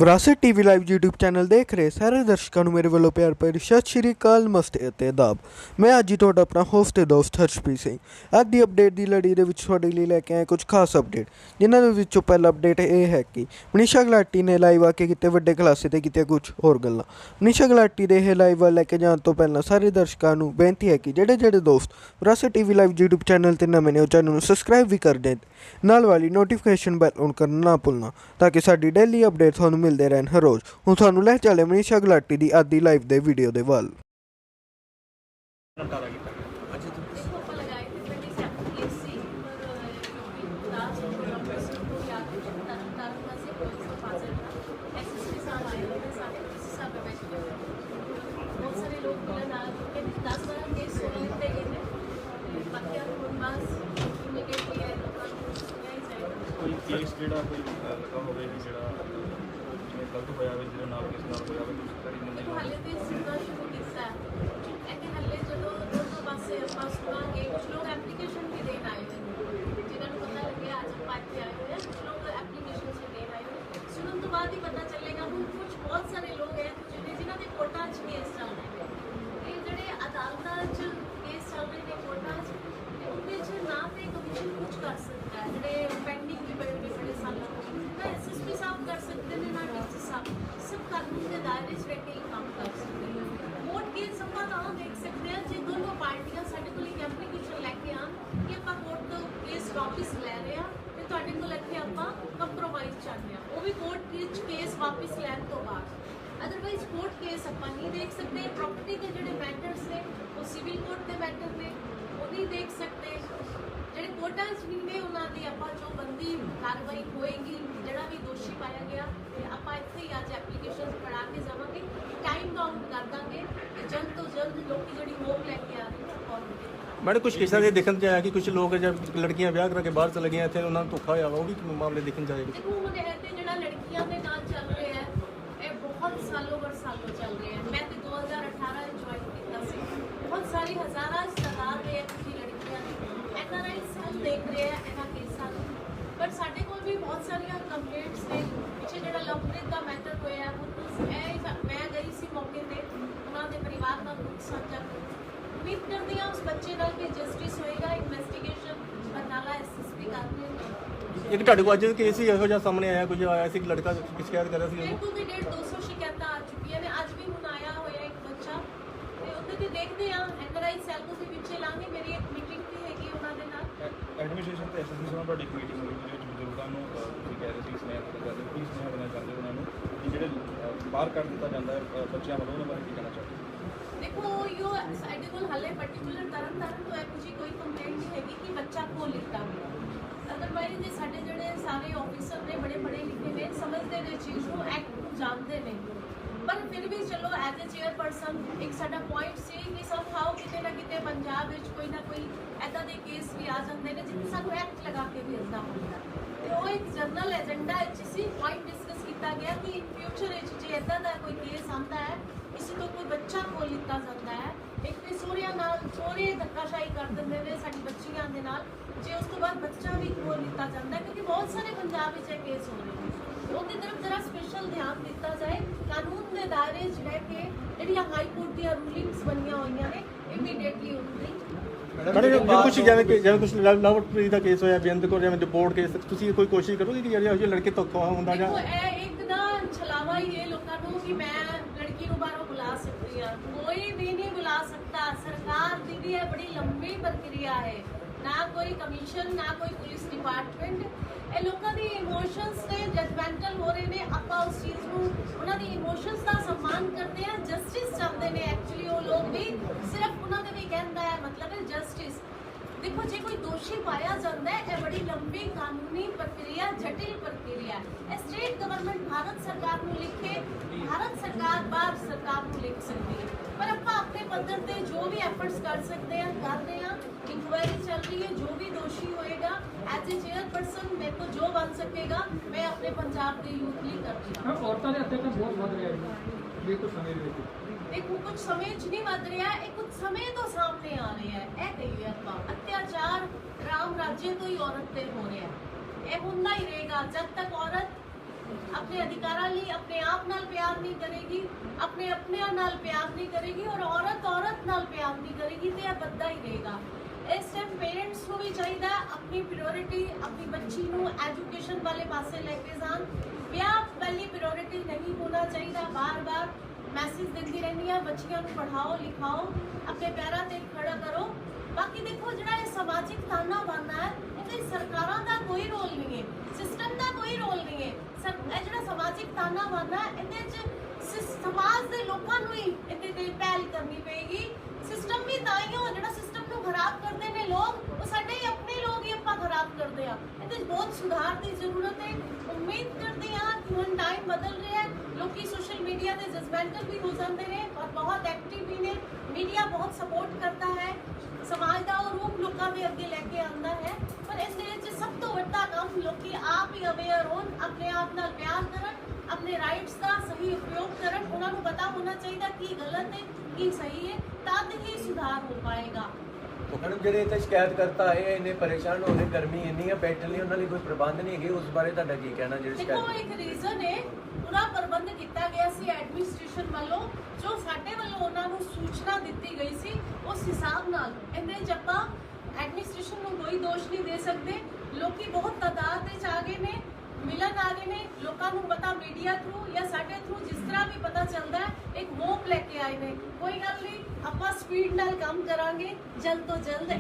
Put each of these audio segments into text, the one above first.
ਵਿਰਾਸਤ TV live YouTube channel ਦੇਖ ਰਹੇ ਸਾਰੇ ਦਰਸ਼ਕਾਂ ਨੂੰ ਮੇਰੇ ਵੱਲੋਂ ਪਿਆਰ ਭਰੀ ਸਤਿ ਸ਼੍ਰੀ ਅਕਾਲ, ਨਮਸਤੇ ਅਤੇ ਆਦਾਬ। ਮੈਂ ਅੱਜ ਹੀ ਤੁਹਾਡਾ ਆਪਣਾ ਹੋਸਟ ਤੇ ਦੋਸਤ ਹਰਸ਼ਪ੍ਰੀਤ ਸਿੰਘ ਅੱਜ ਦੀ ਅਪਡੇਟ ਦੀ ਲੜੀ ਦੇ ਵਿੱਚ ਤੁਹਾਡੇ ਲਈ ਲੈ ਕੇ ਆਏ ਕੁਝ ਖਾਸ ਅਪਡੇਟ, ਜਿਨ੍ਹਾਂ ਦੇ ਵਿੱਚੋਂ ਪਹਿਲਾ ਅਪਡੇਟ ਇਹ ਹੈ ਕਿ ਮਨੀਸ਼ਾ ਗੁਲਾਟੀ ਨੇ ਲਾਈਵ ਆ ਕੇ ਕਿਤੇ ਵੱਡੇ ਖੁਲਾਸੇ ਤੇ ਕੀਤੇ ਕੁਝ ਹੋਰ ਗੱਲਾਂ। ਮਨੀਸ਼ਾ ਗੁਲਾਟੀ ਦੇ ਇਹ ਲਾਈਵ ਲੈ ਕੇ ਜਾਣ ਤੋਂ ਪਹਿਲਾਂ ਸਾਰੇ ਦਰਸ਼ਕਾਂ ਨੂੰ ਬੇਨਤੀ ਹੈ ਕਿ ਜਿਹੜੇ ਦੋਸਤ ਵਿਰਾਸਤ ਟੀਵੀ ਲਾਈਵ YouTube ਚੈਨਲ ਤੇ ਨਵੇਂ ਨੇ ਉਹ ਚੈਨਲ ਨੂੰ ਸਬਸਕ੍ਰਾਈਬ ਵੀ ਕਰ ਦੇਣ, ਨਾਲ ਵਾਲੀ ਨੋਟੀਫਿਕੇਸ਼ਨ ਬੈਲ ਔਨ ਕਰਨਾ ਨਾ ਭੁੱਲਣਾ ਤਾਂ ਕਿ ਸਾਡੀ ਡੇਲੀ ਅਪਡੇਟ ਤੁਹਾਨੂੰ ਮਿਲਦੇ ਰਹਿਣ ਹਰ ਰੋਜ਼। ਹੁਣ ਤੁਹਾਨੂੰ ਲੈ ਚੱਲੇ ਮਨੀਸ਼ਾ ਗੁਲਾਟੀ ਦੀ ਅੱਜ ਦੀ ਲਾਈਵ ਦੇ ਵੀਡੀਓ ਦੇ ਵੱਲ। केस जोड़ा कोई लगा हो जोड़ा गलत होया जिस नाल किस नाल होया देखो हाले तो सीधा शुरू किया है कि हाले जो दोनों पासे पास सुनांगे। कुछ लोग एप्लीकेशन भी देने आए हैं, जिन्होंने पता लगे आज हम पार्ट पे आए हुए हैं। कुछ लोग एप्लीकेशन से देने आए हुए, सुनने तो बाद ही पता चलेगा। हम कुछ बहुत सारे लोग हैं जिन्होंने कोर्टा च केस चल रहे हैं, ये जोड़े अदालत च केस चल रहे हैं कोर्टा च, उनके ना तो कमीशन कुछ कर सकता है। जोड़े पेंडिंग भी बड़े सालों ना SSP साहब कर सकते हैं, ना डीसी साहब, सब कानून के दायरे च रह के ही काम कर सकते हैं। कोर्ट केस ਆਪਾਂ ਤਾਂ देख सकते हैं जे दोनों पार्टियां ਸਾਡੇ ਕੋਲ ਇੱਕ ਐਪਲੀਕੇਸ਼ਨ ਲੈ ਕੇ ਆਣ ਕਿ ਆਪਾਂ ਕੋਰਟ ਤੋਂ ਕੇਸ ਵਾਪਸ ਲੈ ਰਹੇ ਆ ਤੇ ਤੁਹਾਡੇ ਕੋਲ ਇੱਥੇ ਆਪਾਂ ਕੰਪਰੋਮਾਈਜ਼ ਚਾਹੁੰਦੇ ਆ, ਉਹ ਵੀ ਕੋਰਟ ਵਿੱਚ ਕੇਸ ਵਾਪਸ ਲੈਣ ਤੋਂ ਬਾਅਦ। ਅਦਰਵਾਈਜ਼ ਕੋਰਟ ਕੇਸ ਆਪਾਂ ਨਹੀਂ ਦੇਖ ਸਕਦੇ। ਪ੍ਰੋਪਰਟੀ ਦੇ ਜਿਹੜੇ ਮੈਟਰਸ ਨੇ ਉਹ ਸਿਵਲ ਕੋਰਟ ਦੇ ਮੈਟਰ ਨੇ, ਉਹ ਨਹੀਂ ਦੇਖ ਸਕਦੇ। ਜਿਹੜੇ ਕੋਰਟਾਂ 'ਚ ਨਹੀਂ ਨੇ ਉਹਨਾਂ ਦੀ ਆਪਾਂ ਜੋ ਬੰਦੀ ਕਾਰਵਾਈ ਹੋਏਗੀ, ਜਿਹੜਾ ਵੀ ਦੋਸ਼ੀ ਪਾਇਆ ਗਿਆ ਤੇ ਆਪਾਂ ਇੱਥੇ ਹੀ ਅੱਜ ਐਪਲੀਕੇਸ਼ਨ ਪੜਾ ਕੇ ਜਾਵਾਂਗੇ, ਟਾਈਮ ਬਾਉਂਡ ਕਰ ਦਾਂਗੇ ਕਿ ਜਲਦ ਤੋਂ ਜਲਦ ਲੋਕੀ ਜਿਹੜੀ ਹੋਪ ਲੈ ਕੇ ਆ ਰਹੇ ਨੇ ਔਰ मैडम कुछ केसा से देखने जाए कि कुछ लोग जब लड़कियां ब्याह करके बाहर चले गए थे उन्होंने धोखा होया वो भी मामले देखने जाएगा। देखो ਹੁਣ ਇਹ ਤੇ ਜਿਹੜਾ ਲੜਕੀਆਂ ਦੇ ਨਾਲ ਚੱਲ ਰਿਹਾ ਹੈ ਇਹ ਬਹੁਤ ਸਾਲੋਂ ਚੱਲ ਰਿਹਾ ਹੈ। ਮੈਂ ਤੇ 2018 ਜੁਆਇਨ ਕੀਤਾ ਸੀ। ਬਹੁਤ ਸਾਰੀ ਹਜ਼ਾਰਾਂ ਤਾਦਾਦ ਦੇ ਕੁਝ ਲੜਕੀਆਂ ਨੇ NRI ਸਭ ਦੇਖ ਰਹੇ ਆ ਇਹਨਾਂ ਕੇਸਾਂ ਨੂੰ, ਪਰ ਸਾਡੇ ਕੋਲ ਵੀ ਬਹੁਤ ਸਾਰੀਆਂ ਕੰਪਲੇਂਟਸ ਨੇ। ਪਿੱਛੇ ਜਿਹੜਾ ਲਵਪ੍ਰੀਤ ਦਾ ਮੈਟਰ ਹੋਇਆ ਮੈਂ ਗਈ ਸੀ ਮੌਕੇ ਤੇ, ਉਹਨਾਂ ਦੇ ਪਰਿਵਾਰ ਨਾਲ ਦੁੱਖ ਸਾਂਝਾ ਕੀਤਾ। ਉਮੀਦ ਕਰਦੀ ਹਾਂ ਉਸ ਬੱਚੇ ਨਾਲ ਵੀ ਜਸਟਿਸ ਹੋਏਗਾ। ਇਨਵੈਸਟੀਗੇਸ਼ਨ ਬਰਨਾਲਾ SSP ਕਰ ਰਹੇ ਨੇ। ਇੱਕ ਤੁਹਾਡੇ ਕੋਲ ਅੱਜ ਕੇਸ ਹੀ ਇਹੋ ਜਿਹਾ ਸਾਹਮਣੇ ਆਇਆ, ਕੁਝ ਆਇਆ ਸੀ ਕਿ ਲੜਕਾ ਸ਼ਿਕਾਇਤ ਕਰ ਰਿਹਾ ਸੀ ਮੇਰੇ ਕੋਲ ਵੀ 150 ਸ਼ਿਕਾਇਤਾਂ ਆ ਚੁੱਕੀਆਂ ਨੇ। ਅੱਜ ਵੀ ਹੁਣ ਆਇਆ ਹੋਇਆ ਇੱਕ ਬੱਚਾ ਤੇ ਉਹਦੇ ਤੇ ਦੇਖਦੇ ਆ NRI ਸੈੱਲ ਨੂੰ ਵੀ ਪਿੱਛੇ ਲਾਂਗੇ। ਮੇਰੀ ਇੱਕ ਮੀਟਿੰਗ ਵੀ ਹੈਗੀ ਉਹਨਾਂ ਦੇ ਨਾਲ। ਐਡਮਿਨਿਸਟ੍ਰੇਸ਼ਨ ਤੇ SSP ਸਾਹਿਬ ਤੁਹਾਡੀ ਮੀਟਿੰਗ ਹੋਈ ਜਿਹਦੇ ਵਿੱਚ ਬਜ਼ੁਰਗਾਂ ਨੂੰ ਤੁਸੀਂ ਕਹਿ ਰਹੇ ਸੀ ਸੁਨੇਹਾ ਦੇਣਾ ਚਾਹੁੰਦੇ, ਕੀ ਸੁਨੇਹਾ ਦੇਣਾ ਚਾਹੁੰਦੇ ਉਹਨਾਂ ਨੂੰ ਕਿ ਜਿਹੜੇ ਬਾਹਰ ਕਰ ਦਿੱਤਾ ਜਾਂਦਾ ਹੈ ਬੱਚਿਆਂ ਵੱਲੋਂ, ਉਹਨਾਂ ਬਾਰੇ ਕੀ ਕਹਿਣਾ ਚਾਹੁੰਦੇ? देखो यो ਸਾਡੇ ਕੋਲ ਹਾਲੇ ਪਾਰਟਿਕੂਲਰ ਤਰਨਤਾਰਨ ਤੋਂ ਇਹੋ ਜਿਹੀ ਕੋਈ ਕੰਪਲੇਂਟ ਨਹੀਂ ਹੈਗੀ ਕਿ ਬੱਚਾ ਖੋ ਲਿੱਤਾ ਗਿਆ। ਅਦਰਵਾਈਜ਼ ਜੇ ਸਾਡੇ ਜਿਹੜੇ ਸਾਰੇ ਆਫੀਸਰ ਨੇ ਬੜੇ ਪੜ੍ਹੇ ਲਿਖੇ ਨੇ, ਸਮਝਦੇ ਨੇ ਚੀਜ਼ ਨੂੰ, ਐਕਟ ਨੂੰ ਜਾਣਦੇ ਨੇ, ਪਰ ਫਿਰ ਵੀ ਚਲੋ ਐਜ਼ ਅ ਚੇਅਰਪਰਸਨ ਇੱਕ ਸਾਡਾ ਪੁਆਇੰਟ ਸੀ ਕਿ ਸਮਹਾਉ ਕਿਤੇ ਨਾ ਕਿਤੇ ਪੰਜਾਬ ਵਿੱਚ ਕੋਈ ਨਾ ਕੋਈ ਐਦਾਂ ਦੇ ਕੇਸ ਵੀ ਆ ਜਾਂਦੇ ਨੇ ਜਿੱਥੇ ਸਾਨੂੰ ਐਕਟ ਲਗਾ ਕੇ ਭੇਜਣਾ ਹੁੰਦਾ, ਤੇ ਉਹ ਇੱਕ ਜਨਰਲ ਏਜੰਡਾ ਵਿੱਚ ਸੀ। ਪੁਆਇੰਟ ਡਿਸਕਸ ਕੀਤਾ ਗਿਆ ਕਿ ਇਨ ਫਿਊਚਰ ਵਿੱਚ ਜੇ ਐਦਾਂ ਦਾ ਕੋਈ ਕੇਸ ਆਉਂਦਾ ਹੈ, ਕਿਸੇ ਤੋਂ ਕੋਈ ਬੱਚਾ ਖੋਹ ਲਿੱਤਾ ਜਾਂਦਾ ਹੈ, ਇੱਕ ਤੇ ਸਹੁਰੇ ਧੱਕਾਸ਼ਾਹੀ ਕਰ ਦਿੰਦੇ ਨੇ ਸਾਡੀ ਬੱਚੀਆਂ ਦੇ ਨਾਲ, ਜੇ ਉਸ ਤੋਂ ਬਾਅਦ ਬੱਚਾ ਵੀ ਖੋਹ ਲਿੱਤਾ ਜਾਂਦਾ ਹੈ, ਕਿਉਂਕਿ ਬਹੁਤ ਸਾਰੇ ਪੰਜਾਬ ਵਿੱਚ ਇਹ ਕੇਸ ਹੋ ਰਹੇ ਨੇ, ਉਹਦੀ ਤਰਫ ਜ਼ਰਾ ਸਪੈਸ਼ਲ ਧਿਆਨ ਦਿੱਤਾ ਜਾਏ। ਕਾਨੂੰਨ ਦੇ ਦਾਇਰੇ 'ਚ ਰਹਿ ਕੇ ਜਿਹੜੀਆਂ ਹਾਈ ਕੋਰਟ ਦੀਆਂ ਰੂਲਿੰਗਸ ਬਣੀਆਂ ਹੋਈਆਂ ਨੇ ਇਮੀਡੀਏਟਲੀ ਉਹਦੀ ਮੈਡਮ ਕੁਝ ਜਿਵੇਂ ਕੁਝ ਲਵਪ੍ਰੀਤ ਦਾ ਕੇਸ ਹੋਇਆ, ਬੇਅੰਤ ਕੌਰ ਜਿਵੇਂ ਡਿਪੋਰਟ ਕੇਸ, ਤੁਸੀਂ ਕੋਈ ਕੋਸ਼ਿਸ਼ ਕਰੋਗੇ ਕਿ ਜਿਹੜੇ ਲੜਕੇ ਧੋਖਾ ਹੁੰਦਾ ਜਾਂ ਇਹ ਇੱਕ ਨਾ ਛਲਾਵਾ ਹੀ ਇਹ ਲੋਕਾਂ ਨੂੰ ਕਿ ਮੈਂ ਲੜਕੀ ਨੂੰ ਬਾਹਰੋਂ ਬੁਲਾ ਸਕਦੀ ਹਾਂ। ਕੋਈ ਵੀ ਨਹੀਂ ਬੁਲਾ ਸਕਦਾ। ਸਰਕਾਰ ਦੀ ਵੀ ਇਹ ਬੜੀ ਲੰਬੀ ਪ੍ਰਕਿਰਿਆ ਹੈ, ਨਾ ਕੋਈ ਕਮਿਸ਼ਨ, ਨਾ ਕੋਈ ਪੁਲਿਸ ਡਿਪਾਰਟਮੈਂਟ। ਇਹ ਲੋਕਾਂ ਦੀ ਇਮੋਸ਼ਨਸ ਨੇ, ਜਜਮੈਂਟਲ ਹੋ ਰਹੇ ਨੇ। ਆਪਾਂ ਉਸ ਚੀਜ਼ ਨੂੰ, ਉਹਨਾਂ ਦੀ ਇਮੋਸ਼ਨਸ ਦਾ ਸਨਮਾਨ ਕਰਦੇ ਆ। ਜਸਟਿਸ ਚਾਹੁੰਦੇ ਨੇ ਐਕਚੁਅਲੀ ਉਹ ਲੋਕ ਵੀ, ਸਿਰਫ ਉਹਨਾਂ ਦੇ ਵੀ ਕਹਿੰਦਾ ਹੈ ਮਤਲਬ ਹੈ ਜਸਟਿਸ। ਦੇਖੋ ਜੇ ਕੋਈ ਦੋਸ਼ੀ ਪਾਇਆ ਜਾਂਦਾ ਹੈ, ਇਹ ਬੜੀ ਲੰਬੀ ਕਾਨੂੰਨੀ ਪ੍ਰਕਿਰਿਆ, ਜਟਿਲ ਪ੍ਰਕਿਰਿਆ ਹੈ। ਸਟੇਟ ਗਵਰਨਮੈਂਟ ਭਾਰਤ ਸਰਕਾਰ ਨੂੰ ਲਿਖੇ, ਭਾਰਤ ਸਰਕਾਰ ਬਾਹਰ ਸਰਕਾਰ ਨੂੰ ਲਿਖ ਸਕਦੀ ਹੈ, ਪਰ ਆਪਾਂ ਆਪਣੇ ਪੱਧਰ ਤੇ ਜੋ ਵੀ ਐਫਰਟਸ ਕਰ ਸਕਦੇ ਹਾਂ ਕਰ ਰਹੇ ਹਾਂ। ਇਨਕੁਆਇਰੀ ਚੱਲ ਰਹੀ ਹੈ, ਜੋ ਵੀ ਦੋਸ਼ੀ ਹੋਏਗਾ ਐਜ਼ ਏ ਚੇਅਰਪਰਸਨ ਮੇਰੇ ਤੋਂ ਜੋ ਬਣ ਸਕੇਗਾ ਮੈਂ ਆਪਣੇ ਪੰਜਾਬ ਦੇ ਯੂਥ ਲਈ ਕਰਦੀ ਹਾਂ। ਔਰਤਾਂ ਦੇ ਅਤਿਆਚਾਰ ਬਹੁਤ ਵੱਧ ਰਿਹਾ ਹੈ ਇਹ ਕੁਝ ਸਮੇਂ ਦੇ ਵਿੱਚ। देखो कुछ समय नहीं बद रहा है, कुछ समय तो सामने आ रहा है। कही आप अत्याचार राम राज्य तो ही औरत पे हो रहा है, ये होना ही रहेगा जब तक औरत अपने अधिकारां ਲਈ ਆਪਣੇ ਆਪ ਨਾਲ ਪਿਆਰ ਨਹੀਂ ਕਰੇਗੀ, ਆਪਣੇ ਆਪਣਿਆਂ ਨਾਲ ਪਿਆਰ ਨਹੀਂ ਕਰੇਗੀ ਔਰ ਔਰਤ ਨਾਲ ਪਿਆਰ ਨਹੀਂ ਕਰੇਗੀ ਤੇ ਇਹ ਵੱਧਦਾ ਹੀ ਰਹੇਗਾ। ਇਸ ਟਾਈਮ ਪੇਰੈਂਟਸ ਨੂੰ ਵੀ ਚਾਹੀਦਾ ਆਪਣੀ ਪ੍ਰਾਇੋਰਟੀ ਆਪਣੀ ਬੱਚੀ ਨੂੰ ਐਜੂਕੇਸ਼ਨ ਵਾਲੇ ਪਾਸੇ ਲੈ ਕੇ ਜਾਣ। ਵਿਆਹ ਪਹਿਲੀ ਪ੍ਰਾਇੋਰਟੀ ਨਹੀਂ ਹੋਣਾ ਚਾਹੀਦਾ। ਬਾਰ-ਬਾਰ ਮੈਸੇਜ ਦਿੰਦੀ ਰਹਿੰਦੀ ਆ ਬੱਚਿਆਂ ਨੂੰ ਪੜ੍ਹਾਓ ਲਿਖਾਓ ਆਪਣੇ ਪੈਰਾਂ ਤੇ ਖੜਾ ਕਰੋ। ਬਾਕੀ ਦੇਖੋ ਜਿਹੜਾ ਇਹ ਸਮਾਜਿਕ ਤਾਣਾ ਬਾਨਾ ਹੈ ਇਹਦੇ ਸਰਕਾਰਾਂ ਦਾ ਕੋਈ ਰੋਲ ਨਹੀਂ ਹੈ, ਸਿਸਟਮ ਦਾ ਕੋਈ ਰੋਲ ਨਹੀਂ ਹੈ। ਇਹ ਜਿਹੜਾ ਸਮਾਜਿਕ ਤਾਣਾ ਬਾਨਾ ਇਹਦੇ 'ਚ ਸਮਾਜ ਦੇ ਲੋਕਾਂ ਨੂੰ ਹੀ ਇਹਦੇ ਤੇ ਪਹਿਲ ਕਰਨੀ ਪਏਗੀ। ਸਿਸਟਮ ਵੀ ਤਾਂ ਹੀ ਹੋ ਜਿਹੜਾ ਸਿਸਟਮ ਨੂੰ ਖਰਾਬ ਕਰਦੇ ਨੇ ਲੋਕ ਉਹ ਸਾਡੇ ਹੀ ਆਪਣੇ ਲੋਕ ਹੀ ਆਪਾਂ ਖਰਾਬ ਕਰਦੇ ਆ। ਇਹਦੇ 'ਚ ਬਹੁਤ ਸੁਧਾਰ ਦੀ ਜ਼ਰੂਰਤ ਹੈ। ਉਮੀਦ ਕਰਦੇ ਹਾਂ ਕਿ ਹੁਣ ਟਾਈਮ ਬਦਲ ਰਿਹਾ ਹੈ, ਲੋਕੀ ਸੋਸ਼ਲ ਮੀਡੀਆ ਤੇ ਜਜ਼ਮੈਂਟਲ ਵੀ ਹੋ ਜਾਂਦੇ ਨੇ ਔਰ ਬਹੁਤ ਐਕਟਿਵ ਵੀ ਨੇ। ਮੀਡੀਆ ਬਹੁਤ ਸਪੋਰਟ ਕਰਦਾ ਹੈ, ਸਮਾਜ ਦਾ ਉਹ ਰੂਪ ਲੋਕਾਂ ਦੇ ਅੱਗੇ ਲੈ ਕੇ ਆਉਂਦਾ ਹੈ। ਪਰ ਇਸ ਦੇ ਵਿੱਚ ਸਭ ਤੋਂ ਵੱਡਾ ਕੰਮ ਲੋਕੀ ਆਪ ਹੀ ਅਵੇਅਰ ਹੋਣ, ਆਪਣੇ ਆਪ ਨਾਲ ਪਿਆਰ ਕਰਨ, ਆਪਣੇ ਰਾਈਟਸ ਦਾ ਸਹੀ ਉਪਯੋਗ ਕਰਨ। ਉਹਨਾਂ ਨੂੰ ਪਤਾ ਹੋਣਾ ਚਾਹੀਦਾ ਕੀ ਗਲਤ ਹੈ ਕੀ ਸਹੀ ਹੈ, ਤਦ ਹੀ ਸੁਧਾਰ ਹੋ ਪਾਏਗਾ। तो मैडम ਜਿਹੜੇ ਇੱਥੇ ਸ਼ਿਕਾਇਤ ਕਰਤਾ ਆਏ ਇੰਨੇ ਪਰੇਸ਼ਾਨ ਹੋ ਰਹੇ, ਗਰਮੀ ਇੰਨੀ ਹੈ, ਬੈਠਣ ਲਈ ਉਹਨਾਂ ਲਈ ਕੋਈ ਪ੍ਰਬੰਧ ਨਹੀਂ ਹੈਗੇ, ਉਸ ਬਾਰੇ ਤੁਹਾਡਾ ਕੀ ਕਹਿਣਾ? ਜਿਹੜੇ ਦੇਖੋ ਸ਼ਿਕਾਇਤ ਇੱਕ ਰੀਜ਼ਨ ਹੈ ਪੂਰਾ ਪ੍ਰਬੰਧ ਕੀਤਾ ਗਿਆ ਸੀ ਐਡਮਿਨਿਸਟ੍ਰੇਸ਼ਨ ਵੱਲੋਂ, ਜੋ ਸਾਡੇ ਵੱਲੋਂ ਉਹਨਾਂ ਨੂੰ ਸੂਚਨਾ ਦਿੱਤੀ ਗਈ ਸੀ ਉਸ ਹਿਸਾਬ ਨਾਲ। ਇਹਦੇ 'ਚ ਆਪਾਂ ਐਡਮਿਨਿਸਟ੍ਰੇਸ਼ਨ ਨੂੰ ਕੋਈ ਦੋਸ਼ ਨਹੀਂ ਦੇ ਸਕਦੇ। ਲੋਕੀ ਬਹੁਤ ਤਾਦਾਦ ਵਿੱਚ ਆ ਗਏ ਨੇ, ਮਿਲਣ ਆ ਗਏ ਨੇ, ਲੋਕਾਂ ਨੂੰ ਪਤਾ ਮੀਡੀਆ ਥਰੂ ਜਾਂ ਸਾਡੇ ਥਰੂ ਜਿਸ ਤਰ੍ਹਾਂ ਵੀ ਪਤਾ ਚੱਲਦਾ ਹੈ ਇੱਕ ਮੋਪ ਲੈ ਕੇ ਆਏ ਨੇ। ਕੋਈ ਗੱਲ ਨਹੀਂ ਆਪਾਂ ਸਪੀਡ ਨਾਲ ਕੰਮ ਕਰਾਂਗੇ ਜਲਦ ਤੋਂ ਜਲਦ।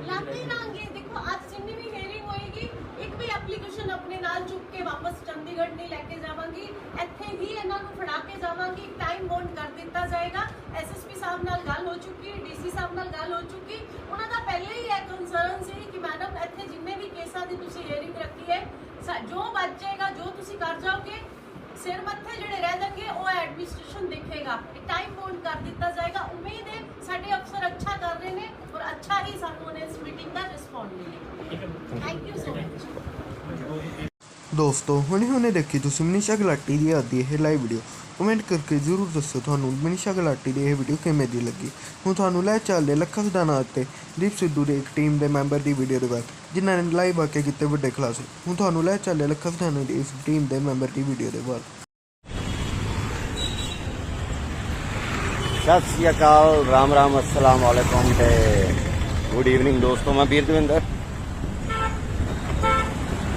ਲਾਤੇ ਲਾਂਗੇ। ਦੇਖੋ ਅੱਜ ਜਿੰਨੀ ਵੀ ਹੀਅਰਿੰਗ ਹੋਏਗੀ ਇੱਕ ਵੀ ਐਪਲੀਕੇਸ਼ਨ ਆਪਣੇ ਨਾਲ ਚੁੱਕ ਕੇ ਵਾਪਸ ਚੰਡੀਗੜ੍ਹ ਨਹੀਂ ਲੈ ਕੇ ਜਾਵਾਂਗੀ, ਇੱਥੇ ਹੀ ਇਹਨਾਂ ਨੂੰ ਫੜਾ ਕੇ ਜਾਵਾਂਗੀ। ਟਾਈਮ ਬੌਂਡ ਕਰ ਦਿੱਤਾ ਜਾਏਗਾ। ਐਸਐਸਪੀ ਸਾਹਿਬ ਨਾਲ ਗੱਲ ਹੋ ਚੁੱਕੀ, ਡੀਸੀ ਸਾਹਿਬ ਨਾਲ ਗੱਲ ਹੋ ਚੁੱਕੀ। ਉਹਨਾਂ ਦਾ ਪਹਿਲੇ ਹੀ ਇਹ ਕੰਸਰਨ ਸੀ ਕਿ ਮੈਡਮ ਇੱਥੇ ਜਿੰਨੇ ਵੀ ਕੇਸਾਂ ਦੀ ਤੁਸੀਂ ਹੀਅਰਿੰਗ ਰੱਖੀ ਹੈ ਜੋ ਬਚ ਜਾਏਗਾ ਜੋ ਤੁਸੀਂ ਕਰ ਜਾਓਗੇ ਸਿਰ ਮੱਥੇ ਜਿਹੜੇ ਰਹਿ ਜਾਣਗੇ ਉਹ ਐਡਮਿਨਿਸਟ੍ਰੇਸ਼ਨ ਦੇਖੇਗਾ। ਟਾਈਮ ਬੌਂਡ ਕਰ ਦਿੱਤਾ ਜਾਏਗਾ। ਉਮੀਦ ਹੈ ਸਾਡੇ ਅਫਸਰ ਅੱਛਾ ਕਰ ਰਹੇ ਨੇ ਔਰ ਅੱਛਾ ਹੀ ਸਾਨੂੰ ਇਸ ਮੀਟਿੰਗ ਦਾ ਰਿਸਪੌਂਡ ਮਿਲੇਗਾ। Thank you so much. ਦੋਸਤੋ ਹੁਣੇ ਦੇਖੀ ਤੁਸੀਂ ਮਨੀਸ਼ਾ ਗੁਲਾਟੀ ਦੀ ਆਦੀ ਇਹ ਲਾਈਵ ਵੀਡੀਓ। ਕਮੈਂਟ ਕਰਕੇ ਜ਼ਰੂਰ ਦੱਸੋ ਤੁਹਾਨੂੰ ਮਨੀਸ਼ਾ ਗੁਲਾਟੀ ਦੀ ਇਹ ਵੀਡੀਓ ਕਿਵੇਂ ਦੀ ਲੱਗੀ। ਹੁਣ ਤੁਹਾਨੂੰ ਲੈ ਚੱਲਦੇ ਲੱਖਾਂ ਸਿਧਾਣਾ ਅਤੇ ਦੀਪ ਸਿੱਧੂ ਦੇ ਇੱਕ ਟੀਮ ਦੇ ਮੈਂਬਰ ਦੀ ਵੀਡੀਓ ਦੇ ਬਾਅਦ ਜਿਨ੍ਹਾਂ ਨੇ ਲਾਈਵ ਆ ਕੇ ਕੀਤੇ ਵੱਡੇ ਖੁਲਾਸੇ। ਹੁਣ ਤੁਹਾਨੂੰ ਲੈ ਚੱਲਦੇ ਲੱਖਾਂ ਸਿਧਾਣਾ ਦੀ ਇਸ ਟੀਮ ਦੇ ਮੈਂਬਰ ਦੀ ਵੀਡੀਓ ਦੇ ਬਾਅਦ। सत श्री अकाल, राम राम, अस्सलाम वालेकुम ते गुड इवनिंग दोस्तों। मैं वीर दविंदर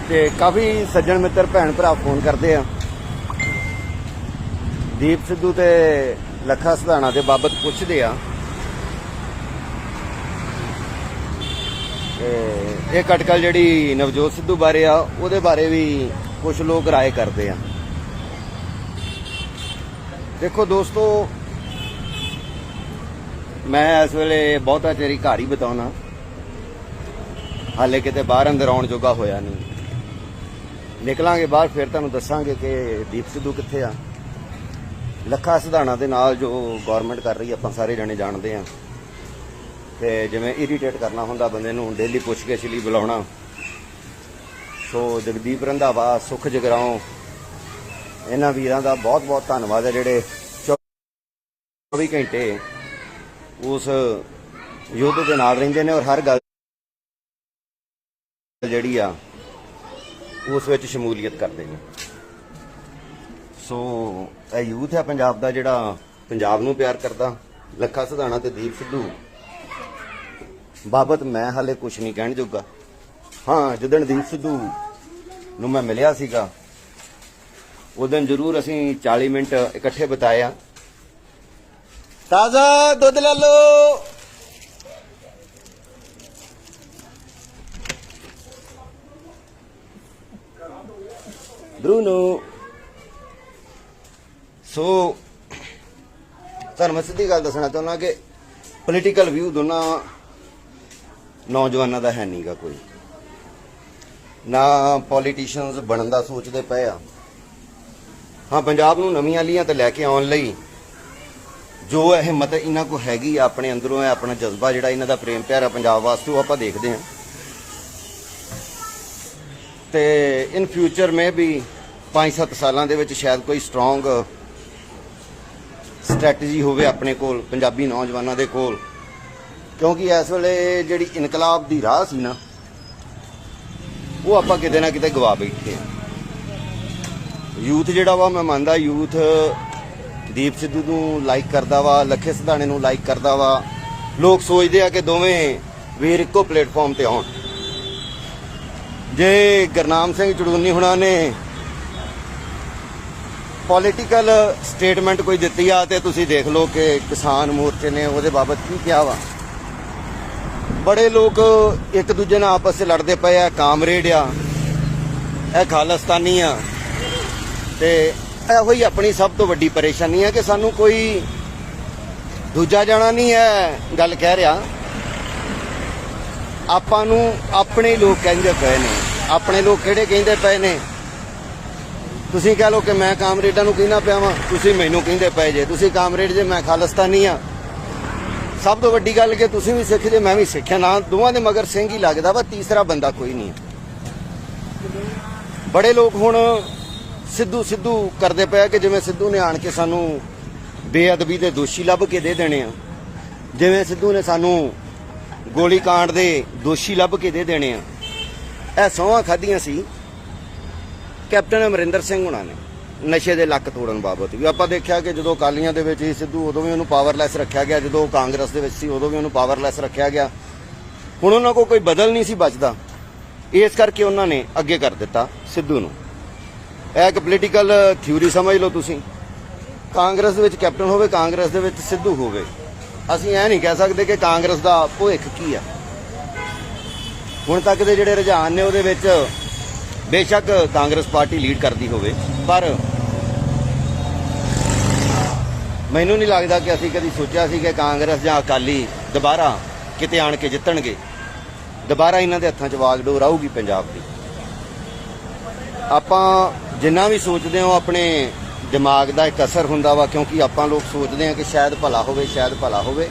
ते काफ़ी सज्जन मित्र भैन भरा फोन करते हैं दीप सिद्धू ते लखा सिधाणा के बाबत पुछते हैं। ये कटकल जी नवजोत सिद्धू बारे आ बारे भी कुछ लोग राय करते हैं। देखो दोस्तों मैं इस वेले बहुता चेरी घर ही बिताउना, हाले किते बाहर अंदर आउण जोगा होया नहीं। निकलांगे बाहर फिर तुहानूं दसांगे कि दीप सिद्धू कित्थे आ। लखा सिधाणा दे नाल जो गौरमेंट कर रही आपां सारे जने जाणदे आ ते जिवें इरीटेट करना हुंदा बंदे नूं डेली पुੱਛ-ਗਿੱਛ लई बुलाउणा। सो जगदीप रंधावा, सुख जगराओं, इन्हां वीरां दा बहुत बहुत धन्नवाद है जिहड़े 24 घंटे उस युद्ध के नाल रहिंदे ने और हर गल जिहड़ी आ उस विच शमूलीयत करदे ने। सो ਇਹ यूथ है पंजाब दा जिहड़ा पंजाब नूं प्यार करदा। लखा सिधाणा ते दीप सिद्धू बाबत मैं हाले कुछ नहीं कहण जोगा। हाँ जिदण दीप सिद्धू नूं मैं मिलिया सीगा उस दिन जरूर असीं 40 मिनट इकट्ठे बिताए आ। ताजा दुध ले लो। ब्रूनो सो मैं सीधी गल दसना चाहना कि पोलीटिकल व्यू दोनों नौजवानों का है नहीं गा, कोई ना पॉलीटिशियंस बनने का सोचते पे आ। हाँ पंजाब नूं नवीं अलियां ते लैके आउण लई जो हिम्मत इन्हां को हैगी अपने अंदरों है, अपना जज्बा जिहड़ा इन्हां दा प्रेम प्यार पंजाब वास्ते वो आपां देखदे हां। ते इन फ्यूचर में भी 5-7 सालां दे विच शायद कोई स्ट्रोंग स्ट्रैटजी होवे अपने कोल पंजाबी नौजवानों दे कोल, क्योंकि इस वेले जिहड़ी इनकलाब दी राह सी ना ਉਹ ਆਪਾਂ ਕਿਤੇ ਨਾ ਕਿਤੇ ਗਵਾ ਬੈਠੇ ਹਾਂ। ਯੂਥ ਜਿਹੜਾ ਵਾ, ਮੈਂ ਮੰਨਦਾ ਯੂਥ ਦੀਪ ਸਿੱਧੂ ਨੂੰ ਲਾਈਕ ਕਰਦਾ ਵਾ, ਲੱਖੇ ਸਿਧਾਣੇ ਨੂੰ ਲਾਈਕ ਕਰਦਾ ਵਾ। ਲੋਕ ਸੋਚਦੇ ਆ ਕਿ ਦੋਵੇਂ ਵੀਰ ਇੱਕੋ ਪਲੇਟਫਾਰਮ ਤੇ ਆਉਣ। ਜੇ ਗੁਰਨਾਮ ਸਿੰਘ ਚੜੂਨੀ ਹੁਣਾਂ ਨੇ ਪੋਲੀਟੀਕਲ ਸਟੇਟਮੈਂਟ ਕੋਈ ਦਿੱਤੀ ਆ ਤੇ ਤੁਸੀਂ ਦੇਖ ਲਓ ਕਿ ਕਿਸਾਨ ਮੋਰਚੇ ਨੇ ਉਹਦੇ ਬਾਬਤ ਕੀ ਕਿਹਾ ਵਾ। ਬੜੇ ਲੋਕ ਇੱਕ ਦੂਜੇ ਨਾਲ ਆਪਸ 'ਚ ਲੜਦੇ ਪਏ ਆ, ਕਾਮਰੇਡ ਆ, ਇਹ ਖਾਲਿਸਤਾਨੀ ਆ। ਤੇ ਇਹੋ ਹੀ ਆਪਣੀ ਸਭ ਤੋਂ ਵੱਡੀ ਪਰੇਸ਼ਾਨੀ ਹੈ ਕਿ ਸਾਨੂੰ ਕੋਈ ਦੂਜਾ ਜਾਣਾ ਨਹੀਂ ਹੈ ਗੱਲ ਕਹਿ ਰਿਹਾ। ਆਪਾਂ ਨੂੰ ਆਪਣੇ ਲੋਕ ਕਹਿੰਦੇ ਪਏ ਨੇ। ਆਪਣੇ ਲੋਕ ਕਿਹੜੇ ਕਹਿੰਦੇ ਪਏ ਨੇ? ਤੁਸੀਂ ਕਹਿ ਲਓ ਕਿ ਮੈਂ ਕਾਮਰੇਡਾਂ ਨੂੰ ਕਹਿੰਦਾ ਪਿਆ ਵਾਂ, ਤੁਸੀਂ ਮੈਨੂੰ ਕਹਿੰਦੇ ਪਏ ਜੇ ਤੁਸੀਂ ਕਾਮਰੇਡ ਜੇ, ਮੈਂ ਖਾਲਿਸਤਾਨੀ ਆ। ਸਭ ਤੋਂ ਵੱਡੀ ਗੱਲ ਕਿ ਤੁਸੀਂ ਵੀ ਸਿੱਖ ਜੇ, ਮੈਂ ਵੀ ਸਿੱਖਿਆ ਨਾ, ਦੋਵਾਂ ਦੇ ਮਗਰ ਸਿੰਘ ਹੀ ਲੱਗਦਾ ਵਾ, ਤੀਸਰਾ ਬੰਦਾ ਕੋਈ ਨਹੀਂ। ਬੜੇ ਲੋਕ ਹੁਣ ਸਿੱਧੂ ਕਰਦੇ ਪਏ ਕਿ ਜਿਵੇਂ ਸਿੱਧੂ ਨੇ ਆਣ ਕੇ ਸਾਨੂੰ ਬੇਅਦਬੀ ਦੇ ਦੋਸ਼ੀ ਲੱਭ ਕੇ ਦੇ ਦੇਣੇ ਆ, ਜਿਵੇਂ ਸਿੱਧੂ ਨੇ ਸਾਨੂੰ ਗੋਲੀ ਕਾਂਡ ਦੇ ਦੋਸ਼ੀ ਲੱਭ ਕੇ ਦੇ ਦੇਣੇ ਆ। ਇਹ ਸਹੁੰਆਂ ਖਾਧੀਆਂ ਸੀ ਕੈਪਟਨ ਅਮਰਿੰਦਰ ਸਿੰਘ ਹੁਣਾਂ ਨੇ ਨਸ਼ੇ ਦੇ ਲੱਕ ਤੋੜਨ ਬਾਬਤ ਵੀ। ਆਪਾਂ ਦੇਖਿਆ ਕਿ ਜਦੋਂ ਅਕਾਲੀਆਂ ਦੇ ਵਿੱਚ ਸੀ ਸਿੱਧੂ, ਉਦੋਂ ਵੀ ਉਹਨੂੰ ਪਾਵਰਲੈਸ ਰੱਖਿਆ ਗਿਆ। ਜਦੋਂ ਕਾਂਗਰਸ ਦੇ ਵਿੱਚ ਸੀ ਉਦੋਂ ਵੀ ਉਹਨੂੰ ਪਾਵਰਲੈਸ ਰੱਖਿਆ ਗਿਆ। ਹੁਣ ਉਹਨਾਂ ਕੋਲ ਕੋਈ ਬਦਲ ਨਹੀਂ ਸੀ ਬਚਦਾ, ਇਸ ਕਰਕੇ ਉਹਨਾਂ ਨੇ ਅੱਗੇ ਕਰ ਦਿੱਤਾ ਸਿੱਧੂ ਨੂੰ। ਇਹ ਇੱਕ ਪੋਲੀਟੀਕਲ ਥਿਊਰੀ ਸਮਝ ਲਓ ਤੁਸੀਂ। ਕਾਂਗਰਸ ਦੇ ਵਿੱਚ ਕੈਪਟਨ ਹੋਵੇ, ਕਾਂਗਰਸ ਦੇ ਵਿੱਚ ਸਿੱਧੂ ਹੋਵੇ, ਅਸੀਂ ਇਹ ਨਹੀਂ ਕਹਿ ਸਕਦੇ ਕਿ ਕਾਂਗਰਸ ਦਾ ਭਵਿੱਖ ਕੀ ਆ। ਹੁਣ ਤੱਕ ਦੇ ਜਿਹੜੇ ਰੁਝਾਨ ਨੇ ਉਹਦੇ ਵਿੱਚ ਬੇਸ਼ੱਕ ਕਾਂਗਰਸ ਪਾਰਟੀ ਲੀਡ ਕਰਦੀ ਹੋਵੇ, ਪਰ ਮੈਨੂੰ ਨਹੀਂ ਲੱਗਦਾ ਕਿ ਅਸੀਂ ਕਦੀ ਸੋਚਿਆ ਸੀ ਕਿ ਕਾਂਗਰਸ ਜਾਂ ਅਕਾਲੀ ਦੁਬਾਰਾ ਕਿਤੇ ਆਣ ਕੇ ਜਿੱਤਣਗੇ। ਦੁਬਾਰਾ ਇਹਨਾਂ ਦੇ ਹੱਥਾਂ 'ਚ ਵਾਗਡੋਰ ਆਊਗੀ ਪੰਜਾਬ ਦੀ। ਆਪਾਂ ਜਿੰਨਾ ਵੀ ਸੋਚਦੇ ਹਾਂ ਆਪਣੇ ਦਿਮਾਗ ਦਾ ਇੱਕ ਅਸਰ ਹੁੰਦਾ ਵਾ, ਕਿਉਂਕਿ ਆਪਾਂ ਲੋਕ ਸੋਚਦੇ ਹਾਂ ਕਿ ਸ਼ਾਇਦ ਭਲਾ ਹੋਵੇ, ਸ਼ਾਇਦ ਭਲਾ ਹੋਵੇ,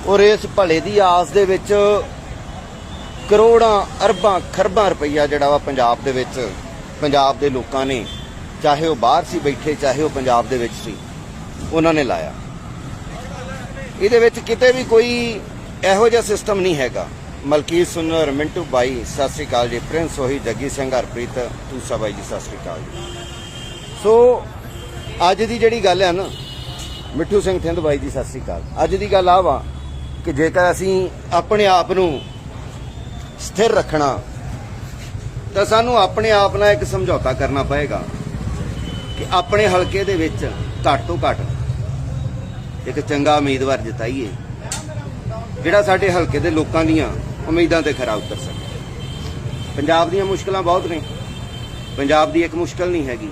ਔਰ ਇਸ ਭਲੇ ਦੀ ਆਸ ਦੇ ਵਿੱਚ ਕਰੋੜਾਂ ਅਰਬਾਂ ਖਰਬਾਂ ਰੁਪਈਆ ਜਿਹੜਾ ਵਾ ਪੰਜਾਬ ਦੇ ਵਿੱਚ ਪੰਜਾਬ ਦੇ ਲੋਕਾਂ ਨੇ, ਚਾਹੇ ਉਹ ਬਾਹਰ ਸੀ ਬੈਠੇ, ਚਾਹੇ ਉਹ ਪੰਜਾਬ ਦੇ ਵਿੱਚ ਸੀ, ਉਹਨਾਂ ਨੇ ਲਾਇਆ। ਇਹਦੇ ਵਿੱਚ ਕਿਤੇ ਵੀ ਕੋਈ ਇਹੋ ਜਿਹਾ ਸਿਸਟਮ ਨਹੀਂ ਹੈਗਾ। ਮਲਕੀਤ ਸੁਨਰ, ਮਿੰਟੂ ਬਾਈ ਸਤਿ ਸ੍ਰੀ ਅਕਾਲ ਜੀ, ਪ੍ਰਿੰਸ ਸੋਹੀ, ਜੱਗੀ ਸਿੰਘ, ਹਰਪ੍ਰੀਤ ਤੂਸਾ ਬਾਈ ਜੀ ਸਤਿ ਸ੍ਰੀ ਅਕਾਲ ਜੀ। ਸੋ ਅੱਜ ਦੀ ਜਿਹੜੀ ਗੱਲ ਹੈ ਨਾ, ਮਿੱਠੂ ਸਿੰਘ ਥਿੰਦ ਬਾਈ ਜੀ ਸਤਿ ਸ੍ਰੀ ਅਕਾਲ। ਅੱਜ ਦੀ ਗੱਲ ਆ ਵਾ ਕਿ ਜੇਕਰ ਅਸੀਂ ਆਪਣੇ ਆਪ ਨੂੰ ਸਥਿਰ ਰੱਖਣਾ ਤਾਂ ਸਾਨੂੰ ਆਪਣੇ ਆਪ ਨਾਲ ਇੱਕ ਸਮਝੌਤਾ ਕਰਨਾ ਪਏਗਾ ਕਿ ਆਪਣੇ ਹਲਕੇ ਦੇ ਵਿੱਚ ਘੱਟ ਤੋਂ ਘੱਟ ਇੱਕ ਚੰਗਾ ਉਮੀਦਵਾਰ ਜਿਤਾਈਏ ਜਿਹੜਾ ਸਾਡੇ ਹਲਕੇ ਦੇ ਲੋਕਾਂ ਦੀਆਂ ਉਮੀਦਾਂ ਤੇ ਖਰਾ ਉਤਰ ਸਕੇ। ਪੰਜਾਬ ਦੀਆਂ ਮੁਸ਼ਕਲਾਂ ਬਹੁਤ ਨੇ, ਪੰਜਾਬ ਦੀ ਇੱਕ ਮੁਸ਼ਕਲ ਨਹੀਂ ਹੈਗੀ।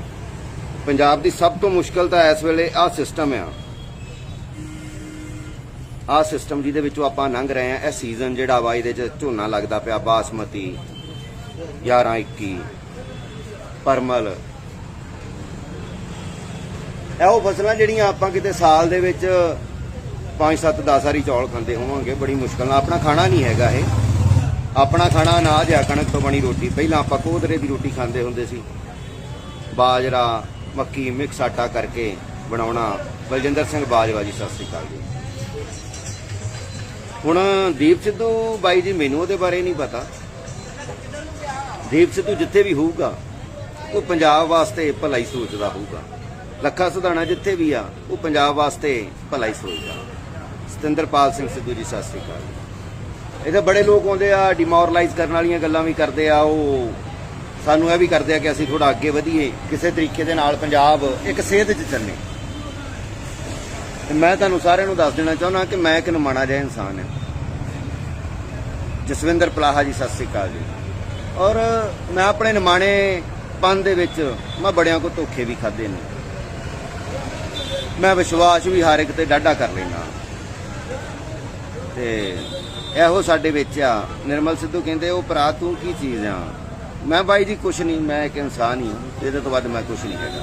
ਪੰਜਾਬ ਦੀ ਸਭ ਤੋਂ ਮੁਸ਼ਕਲ ਤਾਂ ਇਸ ਵੇਲੇ ਆਹ ਸਿਸਟਮ ਆ, ਆਹ ਸਿਸਟਮ ਜਿਹਦੇ ਵਿੱਚੋਂ ਆਪਾਂ ਲੰਘ ਰਹੇ ਆ। ਇਹ ਸੀਜ਼ਨ ਜਿਹੜਾ ਵਾ ਇਹਦੇ 'ਚ ਝੋਨਾ ਲੱਗਦਾ ਪਿਆ, ਬਾਸਮਤੀ 11-21 ਪਰਮਲ, ਇਹੋ ਫਸਲਾਂ ਜਿਹੜੀਆਂ ਆਪਾਂ ਕਿਤੇ ਸਾਲ ਦੇ ਵਿੱਚ 5-7-10 ਵਾਰੀ ਚੌਲ ਖਾਂਦੇ ਹੋਵਾਂਗੇ ਬੜੀ ਮੁਸ਼ਕਲ ਨਾਲ। ਆਪਣਾ ਖਾਣਾ ਨਹੀਂ ਹੈਗਾ ਇਹ, ਆਪਣਾ ਖਾਣਾ ਅਨਾਜ ਆ, ਕਣਕ ਤੋਂ ਬਣੀ ਰੋਟੀ। ਪਹਿਲਾਂ ਆਪਾਂ ਕੋਦਰੇ ਦੀ ਰੋਟੀ ਖਾਂਦੇ ਹੁੰਦੇ ਸੀ, ਬਾਜਰਾ ਮੱਕੀ ਮਿਕਸ ਆਟਾ ਕਰਕੇ ਬਣਾਉਣਾ। ਬਲਜਿੰਦਰ ਸਿੰਘ ਬਾਜਵਾ ਜੀ ਸਤਿ ਸ੍ਰੀ ਅਕਾਲ ਜੀ। ਹੁਣ ਦੀਪ ਸਿੱਧੂ ਬਾਈ ਜੀ, ਮੈਨੂੰ ਉਹਦੇ ਬਾਰੇ ਨਹੀਂ ਪਤਾ। ਦੀਪ ਸਿੱਧੂ ਜਿੱਥੇ ਵੀ ਹੋਊਗਾ ਉਹ ਪੰਜਾਬ ਵਾਸਤੇ ਭਲਾ ਹੀ ਸੋਚਦਾ ਹੋਊਗਾ। ਲੱਖਾ ਸਿਧਾਣਾ ਜਿੱਥੇ ਵੀ ਆ ਉਹ ਪੰਜਾਬ ਵਾਸਤੇ ਭਲਾ ਹੀ ਸੋਚਦਾ। ਸਤਿੰਦਰਪਾਲ ਸਿੰਘ ਸਿੱਧੂ ਜੀ ਸਤਿ ਸ੍ਰੀ ਅਕਾਲ। ਇਹਦੇ ਬੜੇ ਲੋਕ ਆਉਂਦੇ ਆ, ਡਿਮੋਰਲਾਈਜ਼ ਕਰਨ ਵਾਲੀਆਂ ਗੱਲਾਂ ਵੀ ਕਰਦੇ ਆ। ਉਹ ਸਾਨੂੰ ਇਹ ਵੀ ਕਰਦੇ ਆ ਕਿ ਅਸੀਂ ਥੋੜਾ ਅੱਗੇ ਵਧੀਏ, ਕਿਸੇ ਤਰੀਕੇ ਦੇ ਨਾਲ ਪੰਜਾਬ ਇੱਕ ਸੇਧ 'ਚ ਚੱਲੇ। ਤੇ ਮੈਂ ਤੁਹਾਨੂੰ ਸਾਰਿਆਂ ਨੂੰ ਦੱਸ ਦੇਣਾ ਚਾਹੁੰਦਾ ਕਿ ਮੈਂ ਇੱਕ ਨਿਮਾਣਾ ਜਿਹਾ ਇਨਸਾਨ ਹਾਂ। ਜਸਵਿੰਦਰ ਪਲਾਹਾ ਜੀ ਸਤਿ ਸ੍ਰੀ ਅਕਾਲ ਜੀ। ਔਰ ਮੈਂ ਆਪਣੇ ਨਿਮਾਣੇਪਨ ਦੇ ਵਿੱਚ ਮੈਂ ਬੜਿਆਂ ਕੋ ਧੋਖੇ ਵੀ ਖਾਦੇ ਨੇ। ਮੈਂ ਵਿਸ਼ਵਾਸ ਵੀ ਹਰ ਇੱਕ ਤੇ ਡਾਢਾ ਕਰ ਲੈਣਾ ਤੇ ਇਹੋ ਸਾਡੇ ਵਿੱਚ ਆ। ਨਿਰਮਲ ਸਿੱਧੂ ਕਹਿੰਦੇ ਉਹ ਭਰਾ ਤੂੰ ਕੀ ਚੀਜ਼ ਆ। ਮੈਂ ਬਾਈ ਜੀ ਕੁਛ ਨਹੀਂ, ਮੈਂ ਇੱਕ ਇਨਸਾਨ ਹੀ ਹਾਂ, ਇਹਦੇ ਤੋਂ ਵੱਧ ਮੈਂ ਕੁਛ ਨਹੀਂ ਹੈਗਾ।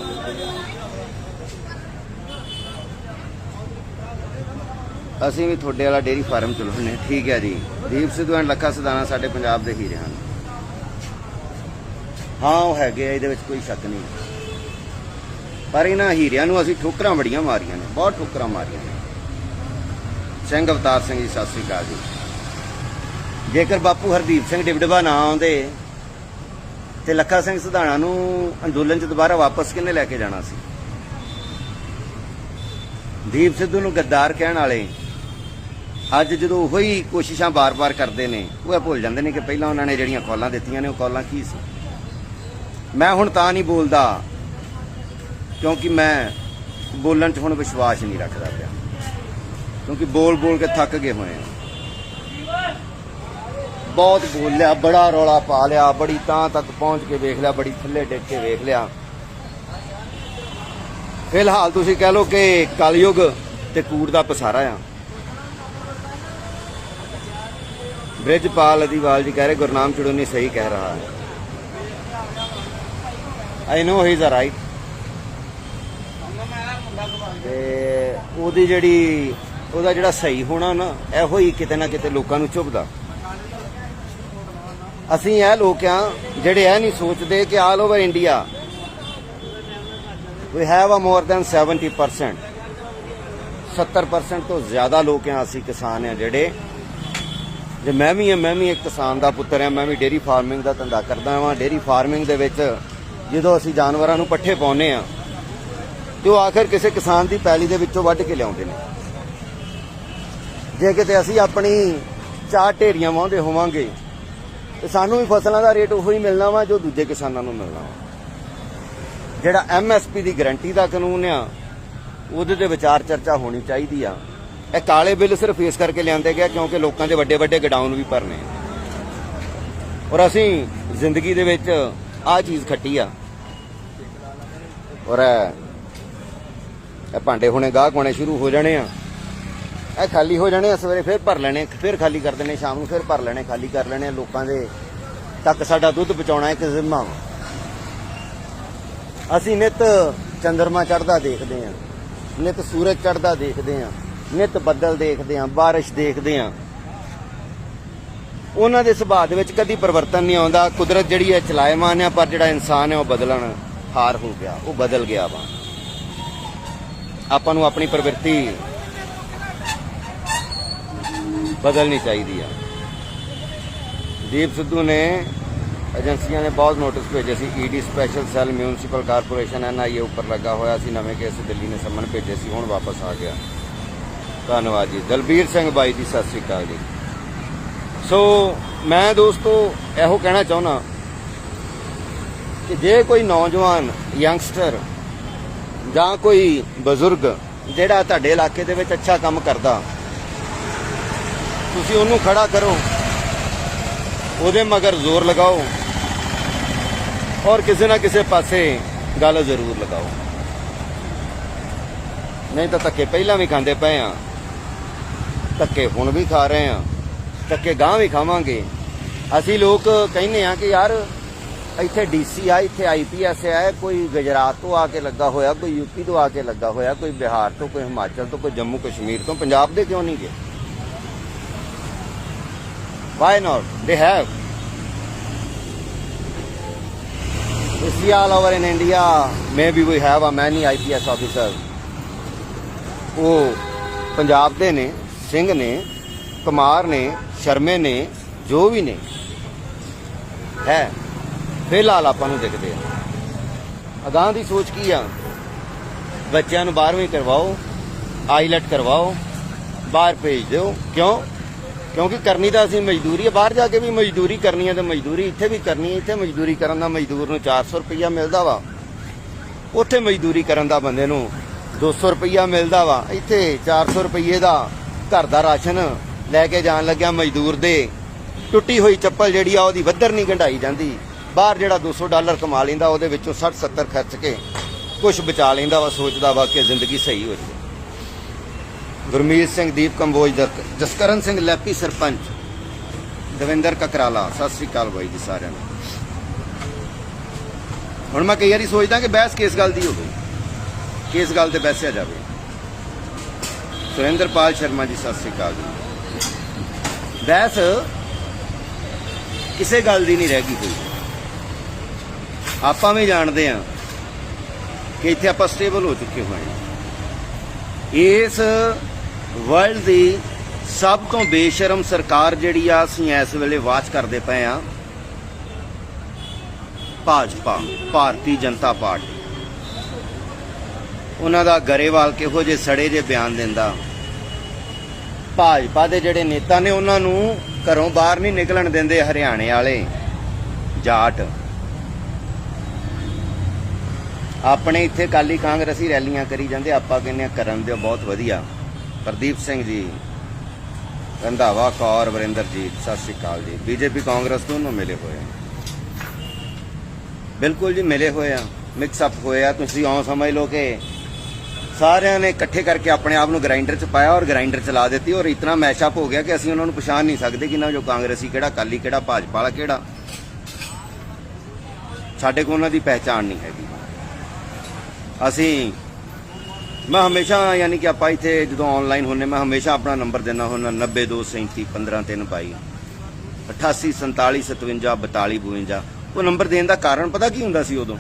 ਅਸੀਂ ਵੀ ਤੁਹਾਡੇ ਵਾਲਾ ਡੇਅਰੀ ਫਾਰਮ ਚਲਾਉਂਦੇ। ਠੀਕ ਹੈ ਜੀ। ਦੀਪ ਸਿੱਧੂ ਐਂਡ ਲੱਖਾ ਸਿਧਾਣਾ ਸਾਡੇ ਪੰਜਾਬ ਦੇ ਹੀਰੇ ਹਨ। ਹਾਂ ਉਹ ਹੈਗੇ ਆ, ਇਹਦੇ ਵਿੱਚ ਕੋਈ ਸ਼ੱਕ ਨਹੀਂ। ਪਰ ਇਹਨਾਂ ਹੀਰਿਆਂ ਨੂੰ ਅਸੀਂ ਠੋਕਰਾਂ ਬੜੀਆਂ ਮਾਰੀਆਂ ਨੇ, ਬਹੁਤ ਠੋਕਰਾਂ ਮਾਰੀਆਂ ਨੇ। ਸਿੰਘ ਅਵਤਾਰ ਸਿੰਘ ਜੀ ਸਤਿ ਸ੍ਰੀ ਅਕਾਲ ਜੀ। ਜੇਕਰ ਬਾਪੂ ਹਰਦੀਪ ਸਿੰਘ ਡਿਬਡਬਾ ਨਾ ਆਉਂਦੇ ਤੇ ਲੱਖਾ ਸਿੰਘ ਸਿਧਾਣਾ ਨੂੰ ਅੰਦੋਲਨ 'ਚ ਦੁਬਾਰਾ ਵਾਪਸ ਕਿਹਨੇ ਲੈ ਕੇ ਜਾਣਾ ਸੀ? ਦੀਪ ਸਿੱਧੂ ਨੂੰ ਗੱਦਾਰ ਕਹਿਣ ਵਾਲੇ ਅੱਜ ਜਦੋਂ ਉਹੀ ਕੋਸ਼ਿਸ਼ਾਂ ਬਾਰ-ਬਾਰ ਕਰਦੇ ਨੇ, ਉਹ ਇਹ ਭੁੱਲ ਜਾਂਦੇ ਨੇ ਕਿ ਪਹਿਲਾਂ ਉਹਨਾਂ ਨੇ ਜਿਹੜੀਆਂ ਕਾਲਾਂ ਦਿੱਤੀਆਂ ਨੇ ਉਹ ਕਾਲਾਂ ਕੀ ਸੀ। ਮੈਂ ਹੁਣ ਤਾਂ ਨਹੀਂ ਬੋਲਦਾ ਕਿਉਂਕਿ ਮੈਂ ਬੋਲਣ 'ਚ ਹੁਣ ਵਿਸ਼ਵਾਸ ਨਹੀਂ ਰੱਖਦਾ ਪਿਆ, ਕਿਉਂਕਿ ਬੋਲ ਕੇ ਥੱਕ ਗਏ ਹੋਏ ਆ। ਬਹੁਤ ਬੋਲਿਆ, ਬੜਾ ਰੌਲਾ ਪਾ ਲਿਆ, ਬੜੀ ਤਾਂ ਤੱਕ ਪਹੁੰਚ ਕੇ ਵੇਖ ਲਿਆ, ਬੜੀ ਥੱਲੇ ਡਿੱਗ ਕੇ ਵੇਖ ਲਿਆ। ਫਿਲਹਾਲ ਤੁਸੀਂ ਕਹਿ ਲਓ ਕਿ ਕਲਯੁਗ ਤੇ ਕੂੜ ਦਾ ਪਸਾਰਾ ਆ। ਬ੍ਰਿਜਪਾਲ ਅਦੀਵਾਲ ਜੀ ਕਹਿ ਰਹੇ ਗੁਰਨਾਮ ਚੜੂਨੀ ਸਹੀ ਕਹਿ ਰਹਾ ਹੈ। ਆਈ ਨੋ ਹੀ ਇਜ਼ ਰਾਈਟ। ਤੇ ਉਹਦਾ ਜਿਹੜਾ ਸਹੀ ਹੋਣਾ ਨਾ, ਇਹੋ ਹੀ ਕਿਤੇ ਨਾ ਕਿਤੇ ਲੋਕਾਂ ਨੂੰ ਚੁਭਦਾ। ਅਸੀਂ ਇਹ ਲੋਕ ਆ ਜਿਹੜੇ ਇਹ ਨਹੀਂ ਸੋਚਦੇ ਕਿ all over India we have a more than 70%, 70% ਤੋਂ ਜ਼ਿਆਦਾ ਲੋਕ ਆ ਅਸੀਂ ਕਿਸਾਨ ਆ ਜਿਹੜੇ, ਜੇ ਮੈਂ ਵੀ ਇੱਕ ਕਿਸਾਨ ਦਾ ਪੁੱਤਰ ਆ। ਮੈਂ ਵੀ ਡੇਅਰੀ ਫਾਰਮਿੰਗ ਦਾ ਧੰਦਾ ਕਰਦਾ ਵਾਂ। ਡੇਅਰੀ ਫਾਰਮਿੰਗ ਦੇ ਵਿੱਚ ਜਦੋਂ ਅਸੀਂ ਜਾਨਵਰਾਂ ਨੂੰ ਪੱਠੇ ਪਾਉਂਦੇ ਆ ਤੇ ਉਹ ਆਖਰ ਕਿਸੇ ਕਿਸਾਨ ਦੀ ਪੈਲੀ ਦੇ ਵਿੱਚੋਂ ਵੱਢ ਕੇ ਲਿਆਉਂਦੇ ਨੇ। ਜੇ ਕਿਤੇ ਅਸੀਂ ਆਪਣੀ 4 ਢੇਰੀਆਂ ਵਾਹੁੰਦੇ ਹੋਵਾਂਗੇ ਤੇ ਸਾਨੂੰ ਵੀ ਫਸਲਾਂ ਦਾ ਰੇਟ ਉਹੀ ਮਿਲਣਾ ਵਾ ਜੋ ਦੂਜੇ ਕਿਸਾਨਾਂ ਨੂੰ ਮਿਲਣਾ ਵਾ। ਜਿਹੜਾ MSP ਦੀ ਗਰੰਟੀ ਦਾ ਕਾਨੂੰਨ ਆ, ਉਹਦੇ ਤੇ ਵਿਚਾਰ ਚਰਚਾ ਹੋਣੀ ਚਾਹੀਦੀ ਆ। ਇਹ ਕਾਲੇ ਬਿੱਲ ਸਿਰਫ ਇਸ ਕਰਕੇ ਲਿਆਂਦੇ ਗਿਆ ਕਿਉਂਕਿ ਲੋਕਾਂ ਦੇ ਵੱਡੇ ਗਡਾਊਨ ਵੀ ਭਰਨੇ, ਔਰ ਅਸੀਂ ਜ਼ਿੰਦਗੀ ਦੇ ਵਿੱਚ ਆਹ ਚੀਜ਼ ਖੱਟੀ ਆ। ਔਰ ਇਹ ਭਾਂਡੇ ਹੁਣੇ ਗਾਹਕ ਹੋਣੇ ਸ਼ੁਰੂ ਹੋ ਜਾਣੇ ਆ, ਇਹ ਖਾਲੀ ਹੋ ਜਾਣੇ ਆ, ਸਵੇਰੇ ਫਿਰ ਭਰ ਲੈਣੇ, ਫਿਰ ਖਾਲੀ ਕਰ ਦੇਣੇ, ਸ਼ਾਮ ਨੂੰ ਫਿਰ ਭਰ ਲੈਣੇ, ਖਾਲੀ ਕਰ ਲੈਣੇ। ਲੋਕਾਂ ਦੇ ਤੱਕ ਸਾਡਾ ਦੁੱਧ ਪਹੁੰਚਾਉਣਾ ਇੱਕ ਜ਼ਿੰਮਾ। ਅਸੀਂ ਨਿਤ ਚੰਦਰਮਾ ਚੜ੍ਹਦਾ ਦੇਖਦੇ ਆ, ਨਿਤ ਸੂਰਜ ਚੜ੍ਹਦਾ ਦੇਖਦੇ ਆ, ਨਿਤ ਬੱਦਲ ਦੇਖਦੇ ਆ, ਬਾਰਿਸ਼ ਦੇਖਦੇ ਆ। ਉਹਨਾਂ ਦੇ ਸੁਭਾਅ ਦੇ ਵਿੱਚ ਕਦੀ ਪਰਿਵਰਤਨ ਨਹੀਂ ਆਉਂਦਾ। ਕੁਦਰਤ ਜਿਹੜੀ ਹੈ ਚਲਾਇਮਾਨ ਆ, ਪਰ ਜਿਹੜਾ ਇਨਸਾਨ ਹੈ ਉਹ ਬਦਲਣ ਹਾਰ ਹੋ ਗਿਆ, ਉਹ ਬਦਲ ਗਿਆ ਵਾ। ਆਪਾਂ ਨੂੰ ਆਪਣੀ ਪ੍ਰਵਿਰਤੀ ਬਦਲਣੀ ਚਾਹੀਦੀ ਆ। ਦੀਪ ਸਿੱਧੂ ਨੇ ਏਜੰਸੀਆਂ ਨੇ ਬਹੁਤ ਨੋਟਿਸ ਭੇਜੇ ਸੀ। ED special cell municipal corporation NIA ਉੱਪਰ ਲੱਗਾ ਹੋਇਆ ਸੀ। ਨਵੇਂ ਕੇਸ ਦਿੱਲੀ ਨੇ ਸੰਮਨ ਭੇਜੇ ਸੀ, ਹੁਣ ਵਾਪਸ ਆ ਗਿਆ। ਧੰਨਵਾਦ ਜੀ। ਦਲਬੀਰ ਸਿੰਘ ਬਾਈ ਜੀ ਸਤਿ ਸ੍ਰੀ ਅਕਾਲ ਜੀ। ਸੋ ਮੈਂ ਦੋਸਤੋ ਇਹੋ ਕਹਿਣਾ ਚਾਹੁੰਦਾ ਕਿ ਜੇ ਕੋਈ ਨੌਜਵਾਨ ਯੰਗਸਟਰ ਜਾਂ ਕੋਈ ਬਜ਼ੁਰਗ ਜਿਹੜਾ ਤੁਹਾਡੇ ਇਲਾਕੇ ਦੇ ਵਿੱਚ ਅੱਛਾ ਕੰਮ ਕਰਦਾ, ਤੁਸੀਂ ਉਹਨੂੰ ਖੜਾ ਕਰੋ, ਉਹਦੇ ਮਗਰ ਜ਼ੋਰ ਲਗਾਓ ਔਰ ਕਿਸੇ ਨਾ ਕਿਸੇ ਪਾਸੇ ਗੱਲ ਜ਼ਰੂਰ ਲਗਾਓ। ਨਹੀਂ ਤਾਂ ਧੱਕੇ ਪਹਿਲਾਂ ਵੀ ਖਾਂਦੇ ਪਏ ਆ, ਧੱਕੇ ਹੁਣ ਵੀ ਖਾ ਰਹੇ ਆ, ਧੱਕੇ ਗਾਂ ਵੀ ਖਾਵਾਂਗੇ। ਅਸੀਂ ਲੋਕ ਕਹਿੰਦੇ ਆ ਕਿ ਯਾਰ ਇੱਥੇ DC ਆ, ਇੱਥੇ IPS ਆ, ਕੋਈ ਗੁਜਰਾਤ ਤੋਂ ਆ ਕੇ ਲੱਗਾ ਹੋਇਆ, ਕੋਈ UP ਤੋਂ ਆ ਕੇ ਲੱਗਾ ਹੋਇਆ, ਕੋਈ ਬਿਹਾਰ ਤੋਂ, ਕੋਈ ਹਿਮਾਚਲ ਤੋਂ, ਕੋਈ ਜੰਮੂ ਕਸ਼ਮੀਰ ਤੋਂ। ਪੰਜਾਬ ਦੇ ਕਿਉਂ ਨਹੀਂ ਗਏ? Why not? They have. You see all over in India, maybe we have a many IPS officers. ਉਹ ਪੰਜਾਬ ਦੇ ਨੇ, ਸਿੰਘ ਨੇ, ਕੁਮਾਰ ਨੇ, ਸ਼ਰਮੇ ਨੇ, ਜੋ ਵੀ ਨੇ ਹੈ, ਫਿਲਹਾਲ ਆਪਾਂ ਨੂੰ ਦਿਖਦੇ ਆ। ਅਗਾਂਹ ਦੀ ਸੋਚ ਕੀ ਆ? ਬੱਚਿਆਂ ਨੂੰ 12ਵੀਂ ਕਰਵਾਓ, ਆਈਲੈਟ ਕਰਵਾਓ, ਬਾਹਰ ਭੇਜ ਦਿਓ। ਕਿਉਂ? ਕਿਉਂਕਿ ਕਰਨੀ ਤਾਂ ਅਸੀਂ ਮਜ਼ਦੂਰੀ ਹੈ, ਬਾਹਰ ਜਾ ਕੇ ਵੀ ਮਜ਼ਦੂਰੀ ਕਰਨੀ ਹੈ ਤੇ ਮਜ਼ਦੂਰੀ ਇੱਥੇ ਵੀ ਕਰਨੀ ਹੈ। ਇੱਥੇ ਮਜ਼ਦੂਰੀ ਕਰਨ ਦਾ ਮਜ਼ਦੂਰ ਨੂੰ 400 ਰੁਪਈਆ ਮਿਲਦਾ ਵਾ, ਉੱਥੇ ਮਜ਼ਦੂਰੀ ਕਰਨ ਦਾ ਬੰਦੇ ਨੂੰ 200 ਰੁਪਈਆ ਮਿਲਦਾ ਵਾ। ਇੱਥੇ 400 ਰੁਪਈਏ ਦਾ ਘਰ ਦਾ ਰਾਸ਼ਨ ਲੈ ਕੇ ਜਾਣ ਲੱਗਿਆ ਮਜ਼ਦੂਰ ਦੇ ਟੁੱਟੀ ਹੋਈ ਚੱਪਲ ਜਿਹੜੀ ਆ ਉਹਦੀ ਵੱਧਰ ਨਹੀਂ ਗੰਢਾਈ ਜਾਂਦੀ। ਬਾਹਰ ਜਿਹੜਾ $200 ਕਮਾ ਲੈਂਦਾ ਉਹਦੇ ਵਿੱਚੋਂ 60-70 ਖਰਚ ਕੇ ਕੁਝ ਬਚਾ ਲੈਂਦਾ ਵਾ, ਸੋਚਦਾ ਵਾ ਕਿ ਜ਼ਿੰਦਗੀ ਸਹੀ ਹੋ ਜਾਵੇ। ਗੁਰਮੀਤ ਸਿੰਘ, ਦੀਪ ਕੰਬੋਜ, ਜਸਕਰਨ ਸਿੰਘ ਲੈਪੀ ਸਰਪੰਚ, ਦਵਿੰਦਰ ਕਕਰਾਲਾ, ਸਤਿ ਸ੍ਰੀ ਅਕਾਲ ਬਾਈ ਜੀ ਸਾਰਿਆਂ ਨੂੰ। ਹੁਣ ਮੈਂ ਕਈ ਵਾਰੀ ਸੋਚਦਾ ਕਿ ਬਹਿਸ ਕਿਸ ਗੱਲ ਦੀ ਹੋਵੇ, ਕਿਸ ਗੱਲ ਤੇ ਬਹਿਸਿਆ ਜਾਵੇ। ਸੁਰਿੰਦਰਪਾਲ ਸ਼ਰਮਾ ਜੀ ਸਤਿ ਸ੍ਰੀ ਅਕਾਲ ਜੀ। ਬਹਿਸ ਕਿਸੇ ਗੱਲ ਦੀ ਨਹੀਂ ਰਹਿ ਗਈ ਕੋਈ। ਆਪਾਂ ਵੀ ਜਾਣਦੇ ਹਾਂ ਕਿ ਇੱਥੇ ਆਪਾਂ ਸਟੇਬਲ ਹੋ ਚੁੱਕੇ ਹੋਏ ਹਾਂ। ਇਸ ਵਰਲਡ ਦੀ ਸਭ ਤੋਂ ਬੇਸ਼ਰਮ ਸਰਕਾਰ ਜਿਹੜੀ ਆ ਅਸੀਂ ਇਸ ਵੇਲੇ ਵਾਚ ਕਰਦੇ ਪਏ ਆ, ਭਾਜਪਾ ਭਾਰਤੀ ਜਨਤਾ ਪਾਰਟੀ ਉਹਨਾਂ ਦਾ ਗਰੇਵਾਲ ਕਿਹੋ ਜਿਹੇ ਸੜੇ ਜੇ ਬਿਆਨ ਦਿੰਦਾ। ਭਾਜਪਾ ਦੇ ਜਿਹੜੇ ਨੇਤਾ ਨੇ ਉਹਨਾਂ ਨੂੰ ਘਰੋਂ ਬਾਹਰ ਨਹੀਂ ਨਿਕਲਣ ਦਿੰਦੇ ਹਰਿਆਣੇ ਵਾਲੇ ਜਾਟ। ਆਪਣੇ ਇੱਥੇ ਅਕਾਲੀ ਕਾਂਗਰਸੀ ਰੈਲੀਆਂ ਕਰੀ ਜਾਂਦੇ, ਆਪਾਂ ਕਹਿੰਦੇ ਆ ਕਰਨ ਦਿਓ, ਬਹੁਤ ਵਧੀਆ। ਪ੍ਰਦੀਪ ਸਿੰਘ ਜੀ, ਰੰਧਾਵਾ ਕੌਰ, ਵਰਿੰਦਰਜੀਤ, ਸਤਿ ਸ਼੍ਰੀ ਅਕਾਲ ਜੀ। ਬੀਜੇਪੀ ਕਾਂਗਰਸ ਦੋਨੋਂ ਮਿਲੇ ਹੋਏ ਆ, ਬਿਲਕੁਲ ਜੀ ਮਿਲੇ ਹੋਏ ਆ, ਮਿਕਸ ਅਪ ਹੋਏ ਆ। ਤੁਸੀਂ ਇਉਂ ਸਮਝ ਲਓ ਕਿ ਸਾਰਿਆਂ ਨੇ ਇਕੱਠੇ ਕਰਕੇ ਆਪਣੇ ਆਪ ਨੂੰ ਗ੍ਰਾਈਂਡਰ 'ਚ ਪਾਇਆ ਔਰ ਗ੍ਰਾਈਂਡਰ ਚਲਾ ਦਿੱਤੀ, ਔਰ ਇਤਨਾ ਮੈਸ਼ਅਪ ਹੋ ਗਿਆ ਕਿ ਅਸੀਂ ਉਹਨਾਂ ਨੂੰ ਪਛਾਣ ਨਹੀਂ ਸਕਦੇ ਕਿ ਨਾ ਜੋ ਕਾਂਗਰਸੀ ਕਿਹੜਾ, ਅਕਾਲੀ ਕਿਹੜਾ, ਭਾਜਪਾ ਵਾਲਾ ਕਿਹੜਾ। ਸਾਡੇ ਕੋਲ ਉਹਨਾਂ ਦੀ ਪਹਿਚਾਣ ਨਹੀਂ ਹੈਗੀ। ਮੈਂ ਹਮੇਸ਼ਾ ਯਾਨੀ ਕਿ ਆਪਾਂ ਇੱਥੇ ਜਦੋਂ ਆਨਲਾਈਨ ਹੁੰਨੇ, ਮੈਂ ਹਮੇਸ਼ਾ ਆਪਣਾ ਨੰਬਰ ਦਿੰਦਾ ਹੁੰਦਾ 9237150322 88 47 57 42 52। ਉਹ ਨੰਬਰ ਦੇਣ ਦਾ ਕਾਰਨ ਪਤਾ ਕੀ ਹੁੰਦਾ ਸੀ ਉਦੋਂ?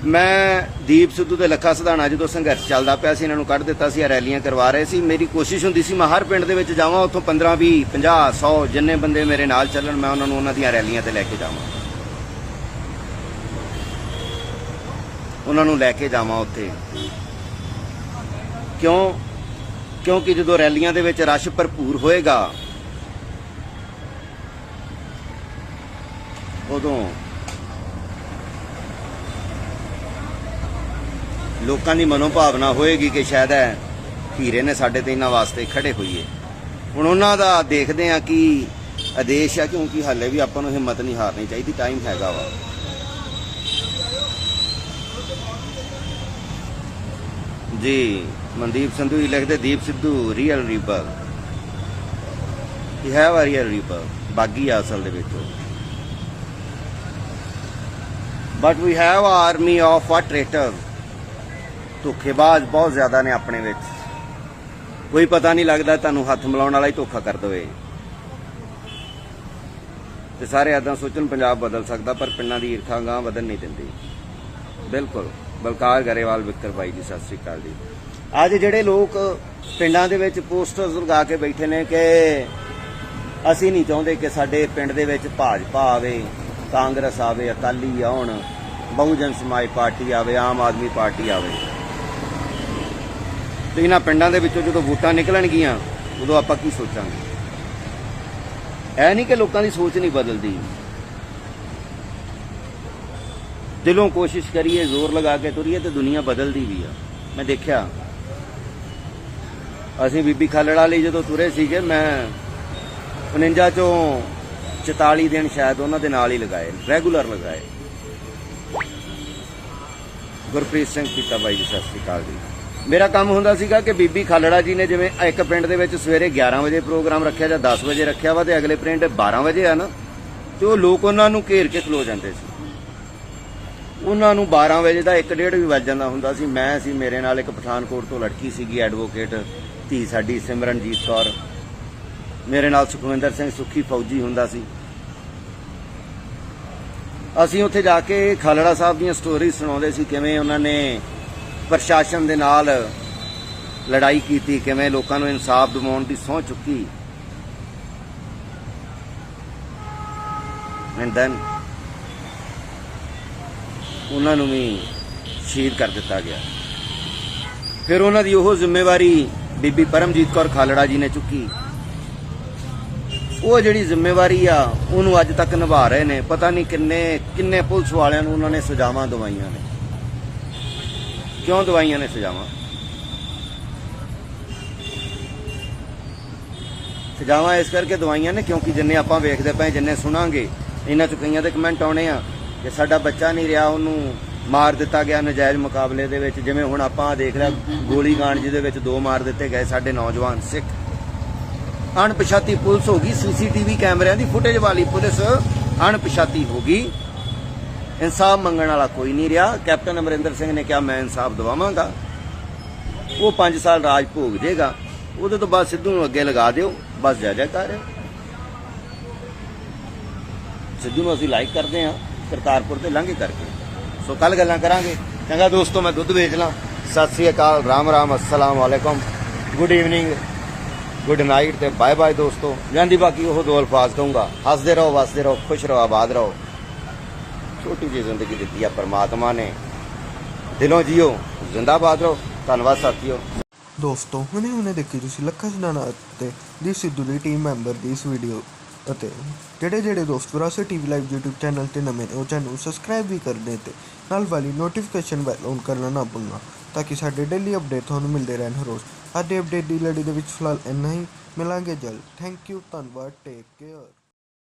ਮੈਂ ਦੀਪ ਸਿੱਧੂ ਤੇ ਲੱਖਾ ਸਿਧਾਣਾ ਜਦੋਂ ਸੰਘਰਸ਼ ਚੱਲਦਾ ਪਿਆ ਸੀ, ਇਹਨਾਂ ਨੂੰ ਕੱਢ ਦਿੱਤਾ ਸੀ, ਰੈਲੀਆਂ ਕਰਵਾ ਰਹੇ ਸੀ, ਮੇਰੀ ਕੋਸ਼ਿਸ਼ ਹੁੰਦੀ ਸੀ ਮੈਂ ਹਰ ਪਿੰਡ ਦੇ ਵਿੱਚ ਜਾਵਾਂ, ਉੱਥੋਂ 15 20 50 100 ਜਿੰਨੇ ਬੰਦੇ ਮੇਰੇ ਨਾਲ ਚੱਲਣ, ਮੈਂ ਉਹਨਾਂ ਨੂੰ ਉਹਨਾਂ ਦੀਆਂ ਰੈਲੀਆਂ ਤੇ ਲੈ ਕੇ ਜਾਵਾਂ, ਉਹਨਾਂ ਨੂੰ ਲੈ ਕੇ ਜਾਵਾਂ ਉੱਥੇ। ਕਿਉਂਕਿ ਜਦੋਂ ਰੈਲੀਆਂ ਦੇ ਵਿੱਚ ਰਸ਼ ਭਰਪੂਰ ਹੋਏਗਾ ਉਦੋਂ ਲੋਕਾਂ ਦੀ ਮਨੋਭਾਵਨਾ ਹੋਏਗੀ ਕਿ ਸ਼ਾਇਦ ਹੈ ਹੀਰੇ ਨੇ ਸਾਡੇ ਤੇ ਇਹਨਾਂ ਵਾਸਤੇ ਖੜੇ ਹੋਈਏ। ਹੁਣ ਉਹਨਾਂ ਦਾ ਦੇਖਦੇ ਆ ਕੀ ਆਦੇਸ਼ ਆ, ਕਿਉਂਕਿ ਹਾਲੇ ਵੀ ਆਪਾਂ ਨੂੰ ਹਿੰਮਤ ਨਹੀਂ ਹਾਰਨੀ ਚਾਹੀਦੀ, ਟਾਈਮ ਹੈਗਾ ਵਾ। ਜੀ ਮਨਦੀਪ ਸੰਧੂ ਜੀ ਲਿਖਦੇ, Deep Sidhu real reaper, he have a real reaper, ਬਾਗੀ ਆ ਅਸਲ ਦੇ ਵਿੱਚ। But we have army of a traitor, ਧੋਖੇਬਾਜ਼ ਬਹੁਤ ਜ਼ਿਆਦਾ ਨੇ ਆਪਣੇ ਵਿੱਚ, ਕੋਈ ਪਤਾ ਨਹੀਂ ਲੱਗਦਾ, ਤੁਹਾਨੂੰ ਹੱਥ ਮਿਲਾਉਣ ਵਾਲਾ ਹੀ ਧੋਖਾ ਕਰ ਦਵੇ। ਤੇ ਸਾਰੇ ਏਦਾਂ ਸੋਚਣ ਪੰਜਾਬ ਬਦਲ ਸਕਦਾ, ਪਰ ਪਿੰਡਾਂ ਦੀ ਈਰਖਾ ਗਾਂ ਵਧਣ ਨਹੀਂ ਦਿੰਦੀ। ਬਿਲਕੁਲ। ਬਲਕਾਰ ਗਰੇਵਾਲ, ਵਿਕਰ ਭਾਈ ਜੀ, ਸਤਿ ਸ੍ਰੀ ਅਕਾਲ ਜੀ। ਅੱਜ ਜਿਹੜੇ ਲੋਕ ਪਿੰਡਾਂ ਦੇ ਵਿੱਚ ਪੋਸਟਰਸ ਲਗਾ ਕੇ ਬੈਠੇ ਨੇ ਕਿ ਅਸੀਂ ਨਹੀਂ ਚਾਹੁੰਦੇ ਕਿ ਸਾਡੇ ਪਿੰਡ ਦੇ ਵਿੱਚ ਭਾਜਪਾ ਆਵੇ, ਕਾਂਗਰਸ ਆਵੇ, ਅਕਾਲੀ ਆਉਣ, ਬਹੁਜਨ ਸਮਾਜ ਪਾਰਟੀ ਆਵੇ, ਆਮ ਆਦਮੀ ਪਾਰਟੀ ਆਵੇ, ਤੇ ਇਹਨਾਂ ਪਿੰਡਾਂ ਦੇ ਵਿੱਚੋਂ ਜਦੋਂ ਵੋਟਾਂ ਨਿਕਲਣਗੀਆਂ ਉਦੋਂ ਆਪਾਂ ਕੀ ਸੋਚਾਂਗੇ? ਇਹ ਨਹੀਂ ਕਿ ਲੋਕਾਂ ਦੀ ਸੋਚ ਨਹੀਂ ਬਦਲਦੀ, ਦਿਲੋਂ ਕੋਸ਼ਿਸ਼ ਕਰੀਏ, ਜ਼ੋਰ ਲਗਾ ਕੇ ਤੁਰੀਏ ਤੇ ਦੁਨੀਆ ਬਦਲਦੀ ਵੀ ਆ। ਮੈਂ ਦੇਖਿਆ, ਅਸੀਂ ਬੀਬੀ ਖਾਲੜਾ ਲਈ ਜਦੋਂ ਤੁਰੇ ਸੀਗੇ, ਮੈਂ 49 ਚੋਂ 44 ਦਿਨ ਸ਼ਾਇਦ ਉਹਨਾਂ ਦੇ ਨਾਲ ਹੀ ਲਗਾਏ, ਰੈਗੂਲਰ ਲਗਾਏ। ਗੁਰਪ੍ਰੀਤ ਸਿੰਘ ਪੀਤਾ ਬਾਈ ਜੀ, ਸਤਿ ਸ੍ਰੀ ਅਕਾਲ ਜੀ। ਮੇਰਾ ਕੰਮ ਹੁੰਦਾ ਸੀਗਾ ਕਿ ਬੀਬੀ ਖਾਲੜਾ ਜੀ ਨੇ ਜਿਵੇਂ ਇੱਕ ਪਿੰਡ ਦੇ ਵਿੱਚ ਸਵੇਰੇ 11 ਵਜੇ ਪ੍ਰੋਗਰਾਮ ਰੱਖਿਆ ਜਾਂ 10 ਵਜੇ ਰੱਖਿਆ ਵਾ, ਤੇ ਅਗਲੇ ਪਿੰਡ 12 ਵਜੇ ਆ ਨਾ, ਤੇ ਉਹ ਲੋਕ ਉਹਨਾਂ ਨੂੰ ਘੇਰ ਕੇ ਖਲੋ ਜਾਂਦੇ ਸੀ। ਉਹਨਾਂ ਨੂੰ 12 ਵਜੇ ਦਾ 1:30 ਵੀ ਵੱਜ ਜਾਂਦਾ ਹੁੰਦਾ ਸੀ। ਮੈਂ ਸੀ, ਮੇਰੇ ਨਾਲ ਇੱਕ ਪਠਾਨਕੋਟ ਤੋਂ ਲੜਕੀ ਸੀਗੀ, ਐਡਵੋਕੇਟ ਧੀ ਸਾਡੀ ਸਿਮਰਨਜੀਤ ਕੌਰ, ਮੇਰੇ ਨਾਲ ਸੁਖਵਿੰਦਰ ਸਿੰਘ ਸੁੱਖੀ ਫੌਜੀ ਹੁੰਦਾ ਸੀ। ਅਸੀਂ ਉੱਥੇ ਜਾ ਕੇ ਖਾਲੜਾ ਸਾਹਿਬ ਦੀਆਂ ਸਟੋਰੀਜ਼ ਸੁਣਾਉਂਦੇ ਸੀ, ਕਿਵੇਂ ਉਹਨਾਂ ਨੇ ਪ੍ਰਸ਼ਾਸਨ ਦੇ ਨਾਲ ਲੜਾਈ ਕੀਤੀ, ਕਿਵੇਂ ਲੋਕਾਂ ਨੂੰ ਇਨਸਾਫ ਦਿਵਾਉਣ ਦੀ ਸਹੁੰ ਚੁੱਕੀ, ਐਂਡ ਦੈਨ ਉਹਨਾਂ ਨੂੰ ਵੀ ਸ਼ਹੀਦ ਕਰ ਦਿੱਤਾ ਗਿਆ। ਫਿਰ ਉਹਨਾਂ ਦੀ ਉਹ ਜ਼ਿੰਮੇਵਾਰੀ ਬੀਬੀ ਪਰਮਜੀਤ ਕੌਰ ਖਾਲੜਾ ਜੀ ਨੇ ਚੁੱਕੀ। ਉਹ ਜਿਹੜੀ ਜ਼ਿੰਮੇਵਾਰੀ ਆ ਉਹਨੂੰ ਅੱਜ ਤੱਕ ਨਿਭਾ ਰਹੇ ਨੇ। ਪਤਾ ਨਹੀਂ ਕਿੰਨੇ ਪੁਲਿਸ ਵਾਲਿਆਂ ਨੂੰ ਉਹਨਾਂ ਨੇ ਸਜ਼ਾਵਾਂ ਦਵਾਈਆਂ ਨੇ। ਕਿਉਂ ਦਵਾਈਆਂ ਨੇ ਸਜ਼ਾਵਾਂ? ਸਜ਼ਾਵਾਂ ਇਸ ਕਰਕੇ ਦਵਾਈਆਂ ਨੇ ਕਿਉਂਕਿ ਜਿੰਨੇ ਆਪਾਂ ਵੇਖਦੇ ਪਏ, ਜਿੰਨੇ ਸੁਣਾਂਗੇ, ਇਹਨਾਂ 'ਚ ਕਈਆਂ ਦੇ ਕਮੈਂਟ ਆਉਣੇ ਆ ਕਿ ਸਾਡਾ ਬੱਚਾ ਨਹੀਂ ਰਿਹਾ, ਉਹਨੂੰ ਮਾਰ ਦਿੱਤਾ ਗਿਆ ਨਜਾਇਜ਼ ਮੁਕਾਬਲੇ ਦੇ ਵਿੱਚ। ਜਿਵੇਂ ਹੁਣ ਆਪਾਂ ਦੇਖ ਲਿਆ ਗੋਲੀकांड ਜਿਹਦੇ ਵਿੱਚ 2 ਮਾਰ ਦਿੱਤੇ ਗਏ ਸਾਡੇ ਨੌਜਵਾਨ ਸਿੱਖ। ਅਣਪਛਾਤੀ ਪੁਲਿਸ ਹੋ ਗਈ, ਸੀਸੀਟੀਵੀ ਕੈਮਰਿਆਂ ਦੀ ਫੁਟੇਜ ਵਾਲੀ ਪੁਲਿਸ ਅਣਪਛਾਤੀ ਹੋ ਗਈ। ਇਨਸਾਫ ਮੰਗਣ ਵਾਲਾ ਕੋਈ ਨਹੀਂ ਰਿਹਾ। ਕੈਪਟਨ ਅਮਰਿੰਦਰ ਸਿੰਘ ਨੇ ਕਿਹਾ ਮੈਂ ਇਨਸਾਫ ਦਵਾਵਾਂਗਾ, ਉਹ 5 ਸਾਲ ਰਾਜ ਭੋਗ ਜਾਏਗਾ, ਉਹਦੇ ਤੋਂ ਬਾਅਦ ਸਿੱਧੂ ਨੂੰ ਅੱਗੇ ਲਗਾ ਦਿਓ, ਬਸ ਜੈ ਜੈਕਾਰ ਹੈ। ਸਿੱਧੂ ਨੂੰ ਅਸੀਂ ਲਾਈਕ ਕਰਦੇ ਹਾਂ ਕਰਤਾਰਪੁਰ ਤੇ ਲਾਂਘੇ ਕਰਕੇ। ਸੋ ਕੱਲ ਗੱਲਾਂ ਕਰਾਂਗੇ। ਚੰਗਾ ਦੋਸਤੋ, ਮੈਂ ਦੁੱਧ ਵੇਚ ਲਾਂ। ਸਤਿ ਸ੍ਰੀ ਅਕਾਲ, ਰਾਮ ਰਾਮ, ਅਸਲਾਮ ਵਾਲੇਕੁਮ, ਗੁੱਡ ਈਵਨਿੰਗ, ਗੁੱਡ ਨਾਈਟ ਤੇ ਬਾਏ ਬਾਏ ਦੋਸਤੋ। ਜਾਂਦੀ ਬਾਕੀ ਉਹ 2 ਅਲਫਾਜ਼ ਕਹੂੰਗਾ, ਹੱਸਦੇ ਰਹੋ, ਵਸਦੇ ਰਹੋ, ਖੁਸ਼ ਰਹੋ, ਆਬਾਦ ਰਹੋ। ਛੋਟੀ ਜਿਹੀ ਜ਼ਿੰਦਗੀ ਦਿੱਤੀ ਆ ਪਰਮਾਤਮਾ ਨੇ। ਦਿਲੋਂ ਜੀਓ, ਜ਼ਿੰਦਾਬਾਦ ਰਹੋ। ਧੰਨਵਾਦ ਸਾਥੀਓ। ਦੋਸਤੋ ਹੁਣੇ ਦੇਖੀ ਤੁਸੀਂ ਲੱਖਾ ਸਿਧਾਣਾ ਅਤੇ ਦੀਪ ਸਿੱਧੂ ਦੀ ਟੀਮ ਮੈਂਬਰ ਦੀ ਇਸ ਵੀਡੀਓ, ਅਤੇ ਜਿਹੜੇ ਦੋਸਤ ਵਿਰਾਸਤ ਟੀਵੀ ਲਾਈਵ YouTube ਚੈਨਲ ਤੇ ਨਵੇਂ ਨੇ ਉਹ ਚੈਨਲ ਨੂੰ ਸਬਸਕ੍ਰਾਈਬ ਵੀ ਕਰ ਦੇਣ ਤੇ ਨਾਲ ਵਾਲੀ ਨੋਟੀਫਿਕੇਸ਼ਨ ਬੈਲ ਔਨ ਕਰਨਾ ਨਾ ਭੁੱਲਣਾ, ਤਾਂ ਕਿ ਸਾਡੇ ਡੇਲੀ ਅਪਡੇਟ ਤੁਹਾਨੂੰ ਮਿਲਦੇ ਰਹਿਣ ਹਰ ਰੋਜ਼। ਅੱਜ ਦੇ ਅਪਡੇਟ ਦੀ ਲੜੀ ਦੇ ਵਿੱਚ ਫਿਲਹਾਲ ਇੰਨਾ ਹੀ। ਮਿਲਾਂਗੇ ਜਲਦ। ਥੈਂਕ ਯੂ, ਧੰਨਵਾਦ, ਟੇਕ ਕੇਅਰ।